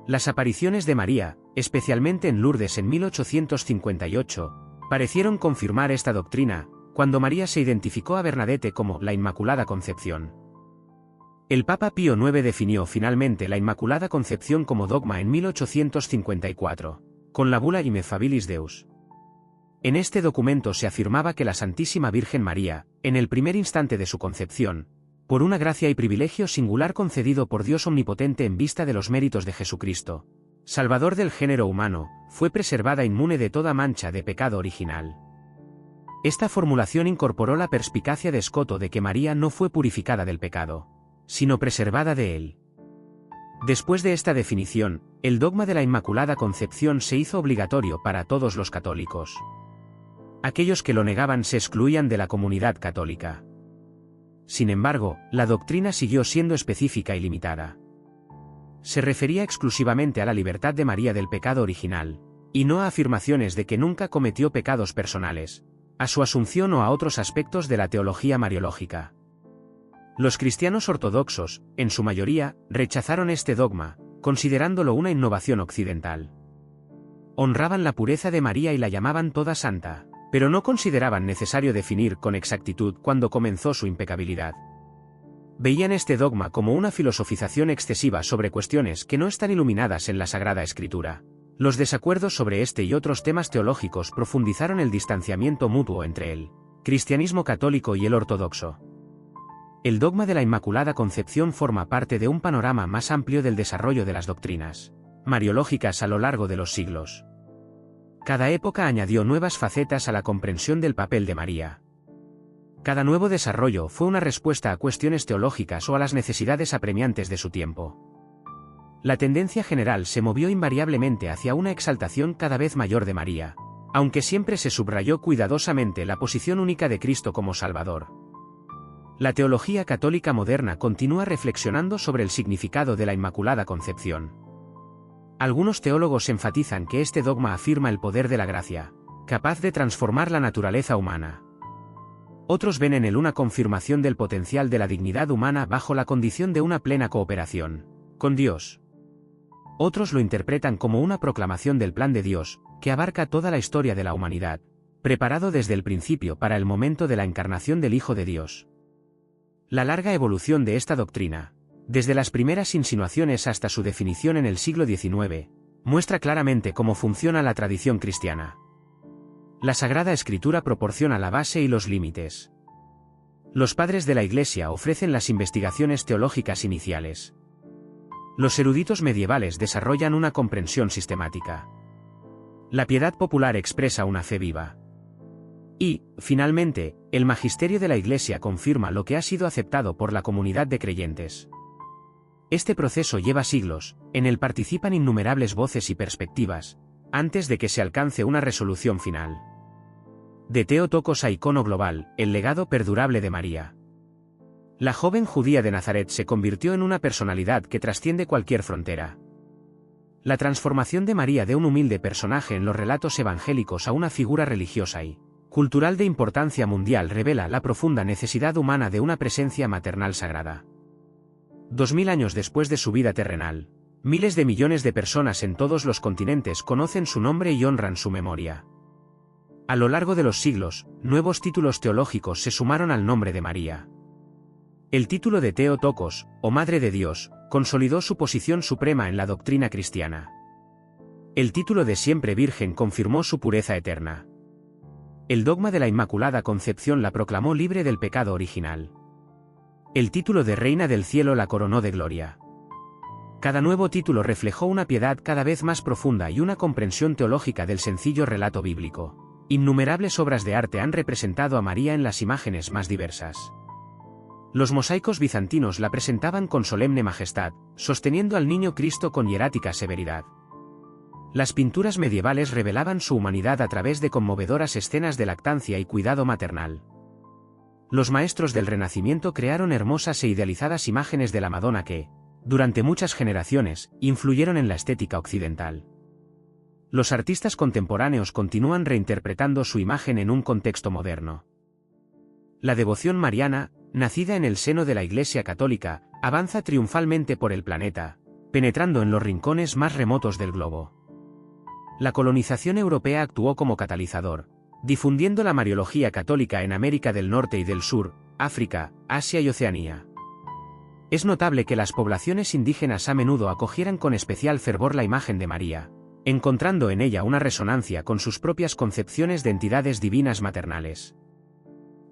Las apariciones de María, especialmente en Lourdes en 1858, parecieron confirmar esta doctrina, cuando María se identificó a Bernadette como la Inmaculada Concepción. El Papa Pío IX definió finalmente la Inmaculada Concepción como dogma en 1854, con la bula Ineffabilis Deus. En este documento se afirmaba que la Santísima Virgen María, en el primer instante de su concepción, por una gracia y privilegio singular concedido por Dios Omnipotente en vista de los méritos de Jesucristo, Salvador del género humano, fue preservada inmune de toda mancha de pecado original. Esta formulación incorporó la perspicacia de Escoto de que María no fue purificada del pecado, sino preservada de él. Después de esta definición, el dogma de la Inmaculada Concepción se hizo obligatorio para todos los católicos. Aquellos que lo negaban se excluían de la comunidad católica. Sin embargo, la doctrina siguió siendo específica y limitada. Se refería exclusivamente a la libertad de María del pecado original, y no a afirmaciones de que nunca cometió pecados personales, a su asunción o a otros aspectos de la teología mariológica. Los cristianos ortodoxos, en su mayoría, rechazaron este dogma, considerándolo una innovación occidental. Honraban la pureza de María y la llamaban toda santa, pero no consideraban necesario definir con exactitud cuándo comenzó su impecabilidad. Veían este dogma como una filosofización excesiva sobre cuestiones que no están iluminadas en la Sagrada Escritura. Los desacuerdos sobre este y otros temas teológicos profundizaron el distanciamiento mutuo entre el cristianismo católico y el ortodoxo. El dogma de la Inmaculada Concepción forma parte de un panorama más amplio del desarrollo de las doctrinas mariológicas a lo largo de los siglos. Cada época añadió nuevas facetas a la comprensión del papel de María. Cada nuevo desarrollo fue una respuesta a cuestiones teológicas o a las necesidades apremiantes de su tiempo. La tendencia general se movió invariablemente hacia una exaltación cada vez mayor de María, aunque siempre se subrayó cuidadosamente la posición única de Cristo como Salvador. La teología católica moderna continúa reflexionando sobre el significado de la Inmaculada Concepción. Algunos teólogos enfatizan que este dogma afirma el poder de la gracia, capaz de transformar la naturaleza humana. Otros ven en él una confirmación del potencial de la dignidad humana bajo la condición de una plena cooperación con Dios. Otros lo interpretan como una proclamación del plan de Dios, que abarca toda la historia de la humanidad, preparado desde el principio para el momento de la encarnación del Hijo de Dios. La larga evolución de esta doctrina, desde las primeras insinuaciones hasta su definición en el siglo XIX, muestra claramente cómo funciona la tradición cristiana. La Sagrada Escritura proporciona la base y los límites. Los padres de la Iglesia ofrecen las investigaciones teológicas iniciales. Los eruditos medievales desarrollan una comprensión sistemática. La piedad popular expresa una fe viva. Y, finalmente, el magisterio de la Iglesia confirma lo que ha sido aceptado por la comunidad de creyentes. Este proceso lleva siglos, en él participan innumerables voces y perspectivas, antes de que se alcance una resolución final. De Theotokos a icono global, el legado perdurable de María. La joven judía de Nazaret se convirtió en una personalidad que trasciende cualquier frontera. La transformación de María de un humilde personaje en los relatos evangélicos a una figura religiosa y cultural de importancia mundial revela la profunda necesidad humana de una presencia maternal sagrada. 2000 años después de su vida terrenal, miles de millones de personas en todos los continentes conocen su nombre y honran su memoria. A lo largo de los siglos, nuevos títulos teológicos se sumaron al nombre de María. El título de Theotokos, o Madre de Dios, consolidó su posición suprema en la doctrina cristiana. El título de Siempre Virgen confirmó su pureza eterna. El dogma de la Inmaculada Concepción la proclamó libre del pecado original. El título de Reina del Cielo la coronó de gloria. Cada nuevo título reflejó una piedad cada vez más profunda y una comprensión teológica del sencillo relato bíblico. Innumerables obras de arte han representado a María en las imágenes más diversas. Los mosaicos bizantinos la presentaban con solemne majestad, sosteniendo al niño Cristo con hierática severidad. Las pinturas medievales revelaban su humanidad a través de conmovedoras escenas de lactancia y cuidado maternal. Los maestros del Renacimiento crearon hermosas e idealizadas imágenes de la Madonna que, durante muchas generaciones, influyeron en la estética occidental. Los artistas contemporáneos continúan reinterpretando su imagen en un contexto moderno. La devoción mariana, nacida en el seno de la Iglesia Católica, avanza triunfalmente por el planeta, penetrando en los rincones más remotos del globo. La colonización europea actuó como catalizador, difundiendo la mariología católica en América del Norte y del Sur, África, Asia y Oceanía. Es notable que las poblaciones indígenas a menudo acogieran con especial fervor la imagen de María, encontrando en ella una resonancia con sus propias concepciones de entidades divinas maternales.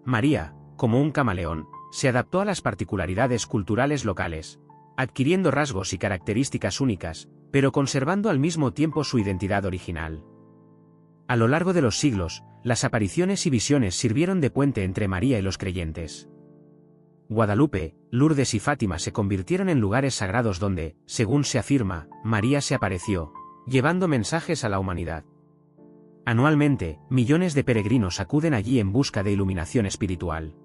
María, como un camaleón, se adaptó a las particularidades culturales locales, adquiriendo rasgos y características únicas, pero conservando al mismo tiempo su identidad original. A lo largo de los siglos, las apariciones y visiones sirvieron de puente entre María y los creyentes. Guadalupe, Lourdes y Fátima se convirtieron en lugares sagrados donde, según se afirma, María se apareció, llevando mensajes a la humanidad. Anualmente, millones de peregrinos acuden allí en busca de iluminación espiritual.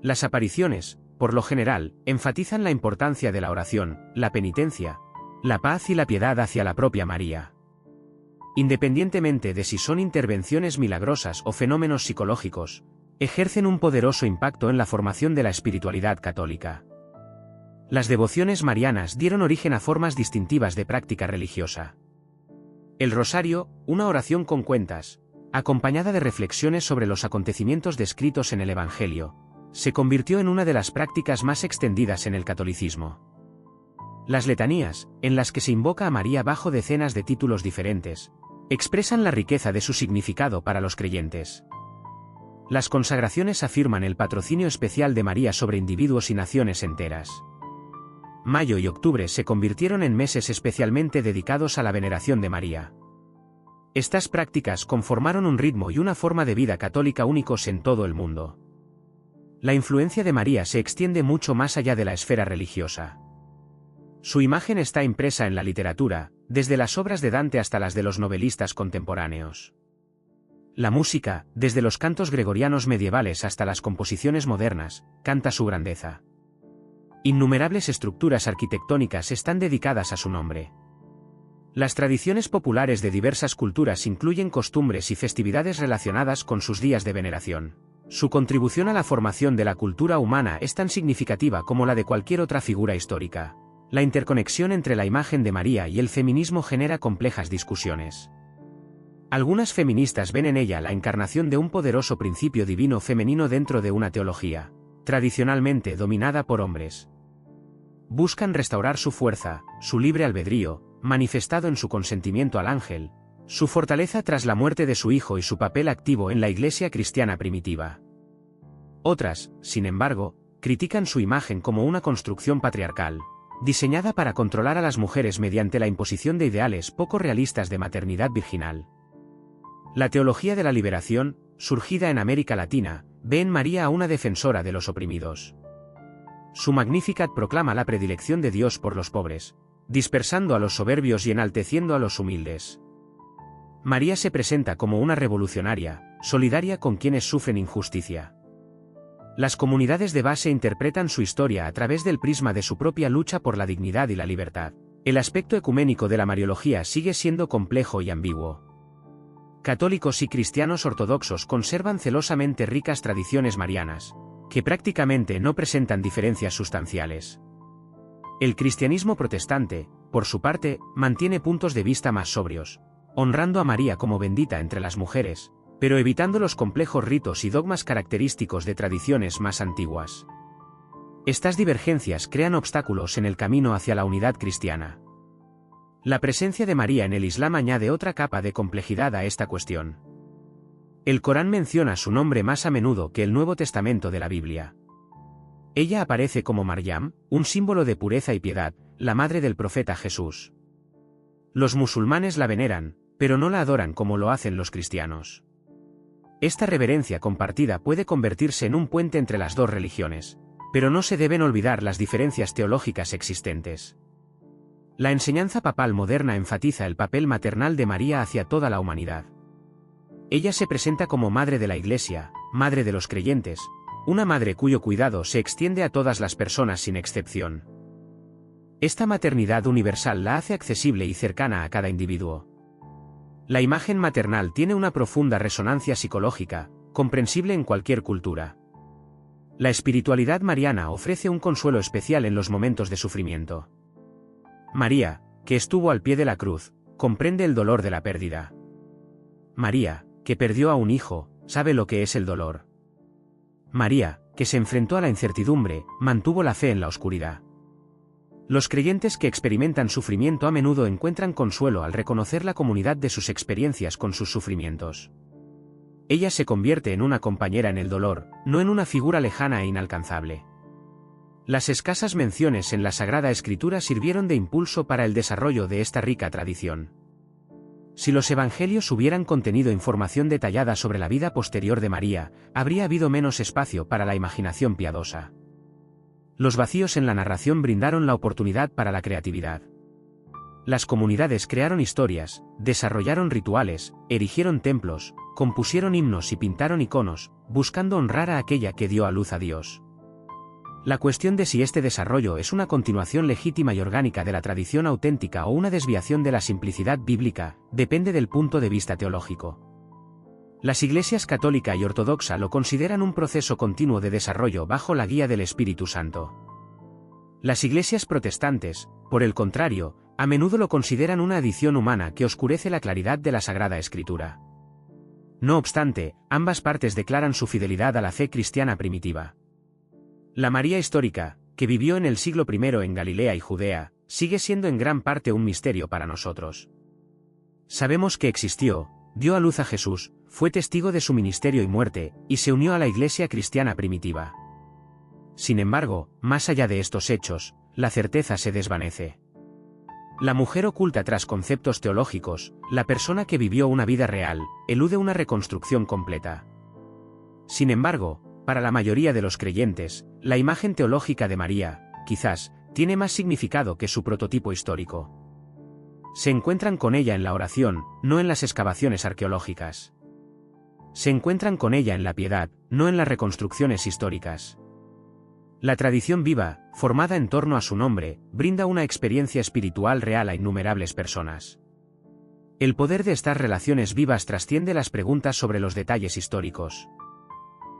Las apariciones, por lo general, enfatizan la importancia de la oración, la penitencia, la paz y la piedad hacia la propia María. Independientemente de si son intervenciones milagrosas o fenómenos psicológicos, ejercen un poderoso impacto en la formación de la espiritualidad católica. Las devociones marianas dieron origen a formas distintivas de práctica religiosa. El rosario, una oración con cuentas, acompañada de reflexiones sobre los acontecimientos descritos en el Evangelio, se convirtió en una de las prácticas más extendidas en el catolicismo. Las letanías, en las que se invoca a María bajo decenas de títulos diferentes, expresan la riqueza de su significado para los creyentes. Las consagraciones afirman el patrocinio especial de María sobre individuos y naciones enteras. Mayo y octubre se convirtieron en meses especialmente dedicados a la veneración de María. Estas prácticas conformaron un ritmo y una forma de vida católica únicos en todo el mundo. La influencia de María se extiende mucho más allá de la esfera religiosa. Su imagen está impresa en la literatura, desde las obras de Dante hasta las de los novelistas contemporáneos. La música, desde los cantos gregorianos medievales hasta las composiciones modernas, canta su grandeza. Innumerables estructuras arquitectónicas están dedicadas a su nombre. Las tradiciones populares de diversas culturas incluyen costumbres y festividades relacionadas con sus días de veneración. Su contribución a la formación de la cultura humana es tan significativa como la de cualquier otra figura histórica. La interconexión entre la imagen de María y el feminismo genera complejas discusiones. Algunas feministas ven en ella la encarnación de un poderoso principio divino femenino dentro de una teología, tradicionalmente dominada por hombres. Buscan restaurar su fuerza, su libre albedrío, manifestado en su consentimiento al ángel, su fortaleza tras la muerte de su hijo y su papel activo en la Iglesia cristiana primitiva. Otras, sin embargo, critican su imagen como una construcción patriarcal, diseñada para controlar a las mujeres mediante la imposición de ideales poco realistas de maternidad virginal. La teología de la liberación, surgida en América Latina, ve en María a una defensora de los oprimidos. Su Magnificat proclama la predilección de Dios por los pobres, dispersando a los soberbios y enalteciendo a los humildes. María se presenta como una revolucionaria, solidaria con quienes sufren injusticia. Las comunidades de base interpretan su historia a través del prisma de su propia lucha por la dignidad y la libertad. El aspecto ecuménico de la Mariología sigue siendo complejo y ambiguo. Católicos y cristianos ortodoxos conservan celosamente ricas tradiciones marianas, que prácticamente no presentan diferencias sustanciales. El cristianismo protestante, por su parte, mantiene puntos de vista más sobrios, honrando a María como bendita entre las mujeres, pero evitando los complejos ritos y dogmas característicos de tradiciones más antiguas. Estas divergencias crean obstáculos en el camino hacia la unidad cristiana. La presencia de María en el Islam añade otra capa de complejidad a esta cuestión. El Corán menciona su nombre más a menudo que el Nuevo Testamento de la Biblia. Ella aparece como Maryam, un símbolo de pureza y piedad, la madre del profeta Jesús. Los musulmanes la veneran, pero no la adoran como lo hacen los cristianos. Esta reverencia compartida puede convertirse en un puente entre las dos religiones, pero no se deben olvidar las diferencias teológicas existentes. La enseñanza papal moderna enfatiza el papel maternal de María hacia toda la humanidad. Ella se presenta como madre de la Iglesia, madre de los creyentes, una madre cuyo cuidado se extiende a todas las personas sin excepción. Esta maternidad universal la hace accesible y cercana a cada individuo. La imagen maternal tiene una profunda resonancia psicológica, comprensible en cualquier cultura. La espiritualidad mariana ofrece un consuelo especial en los momentos de sufrimiento. María, que estuvo al pie de la cruz, comprende el dolor de la pérdida. María, que perdió a un hijo, sabe lo que es el dolor. María, que se enfrentó a la incertidumbre, mantuvo la fe en la oscuridad. Los creyentes que experimentan sufrimiento a menudo encuentran consuelo al reconocer la comunidad de sus experiencias con sus sufrimientos. Ella se convierte en una compañera en el dolor, no en una figura lejana e inalcanzable. Las escasas menciones en la Sagrada Escritura sirvieron de impulso para el desarrollo de esta rica tradición. Si los evangelios hubieran contenido información detallada sobre la vida posterior de María, habría habido menos espacio para la imaginación piadosa. Los vacíos en la narración brindaron la oportunidad para la creatividad. Las comunidades crearon historias, desarrollaron rituales, erigieron templos, compusieron himnos y pintaron iconos, buscando honrar a aquella que dio a luz a Dios. La cuestión de si este desarrollo es una continuación legítima y orgánica de la tradición auténtica o una desviación de la simplicidad bíblica, depende del punto de vista teológico. Las iglesias católica y ortodoxa lo consideran un proceso continuo de desarrollo bajo la guía del Espíritu Santo. Las iglesias protestantes, por el contrario, a menudo lo consideran una adición humana que oscurece la claridad de la Sagrada Escritura. No obstante, ambas partes declaran su fidelidad a la fe cristiana primitiva. La María histórica, que vivió en el siglo I en Galilea y Judea, sigue siendo en gran parte un misterio para nosotros. Sabemos que existió, dio a luz a Jesús, fue testigo de su ministerio y muerte, y se unió a la Iglesia cristiana primitiva. Sin embargo, más allá de estos hechos, la certeza se desvanece. La mujer oculta tras conceptos teológicos, la persona que vivió una vida real, elude una reconstrucción completa. Sin embargo, para la mayoría de los creyentes, la imagen teológica de María, quizás, tiene más significado que su prototipo histórico. Se encuentran con ella en la oración, no en las excavaciones arqueológicas. Se encuentran con ella en la piedad, no en las reconstrucciones históricas. La tradición viva, formada en torno a su nombre, brinda una experiencia espiritual real a innumerables personas. El poder de estas relaciones vivas trasciende las preguntas sobre los detalles históricos.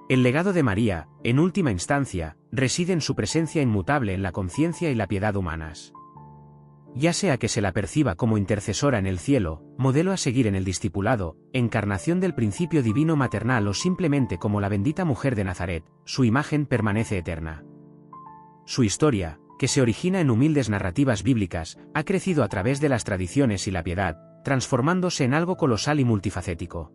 El legado de María, en última instancia, reside en su presencia inmutable en la conciencia y la piedad humanas. Ya sea que se la perciba como intercesora en el cielo, modelo a seguir en el discipulado, encarnación del principio divino maternal o simplemente como la bendita mujer de Nazaret, su imagen permanece eterna. Su historia, que se origina en humildes narrativas bíblicas, ha crecido a través de las tradiciones y la piedad, transformándose en algo colosal y multifacético.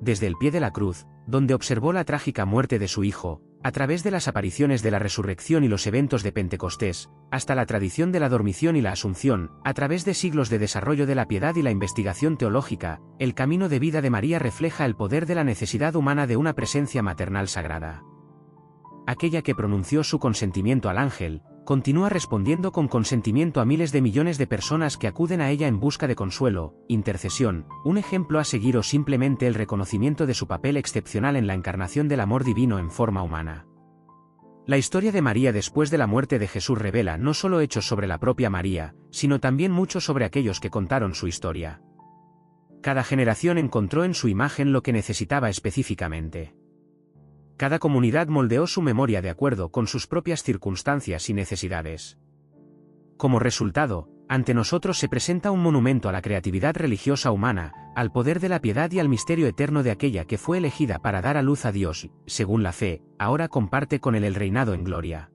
Desde el pie de la cruz, donde observó la trágica muerte de su hijo, a través de las apariciones de la resurrección y los eventos de Pentecostés, hasta la tradición de la dormición y la asunción, a través de siglos de desarrollo de la piedad y la investigación teológica, el camino de vida de María refleja el poder de la necesidad humana de una presencia maternal sagrada. aquella que pronunció su consentimiento al ángel, continúa respondiendo con consentimiento a miles de millones de personas que acuden a ella en busca de consuelo, intercesión, un ejemplo a seguir o simplemente el reconocimiento de su papel excepcional en la encarnación del amor divino en forma humana. La historia de María después de la muerte de Jesús revela no solo hechos sobre la propia María, sino también mucho sobre aquellos que contaron su historia. Cada generación encontró en su imagen lo que necesitaba específicamente. Cada comunidad moldeó su memoria de acuerdo con sus propias circunstancias y necesidades. Como resultado, ante nosotros se presenta un monumento a la creatividad religiosa humana, al poder de la piedad y al misterio eterno de aquella que fue elegida para dar a luz a Dios y, según la fe, ahora comparte con él el reinado en gloria.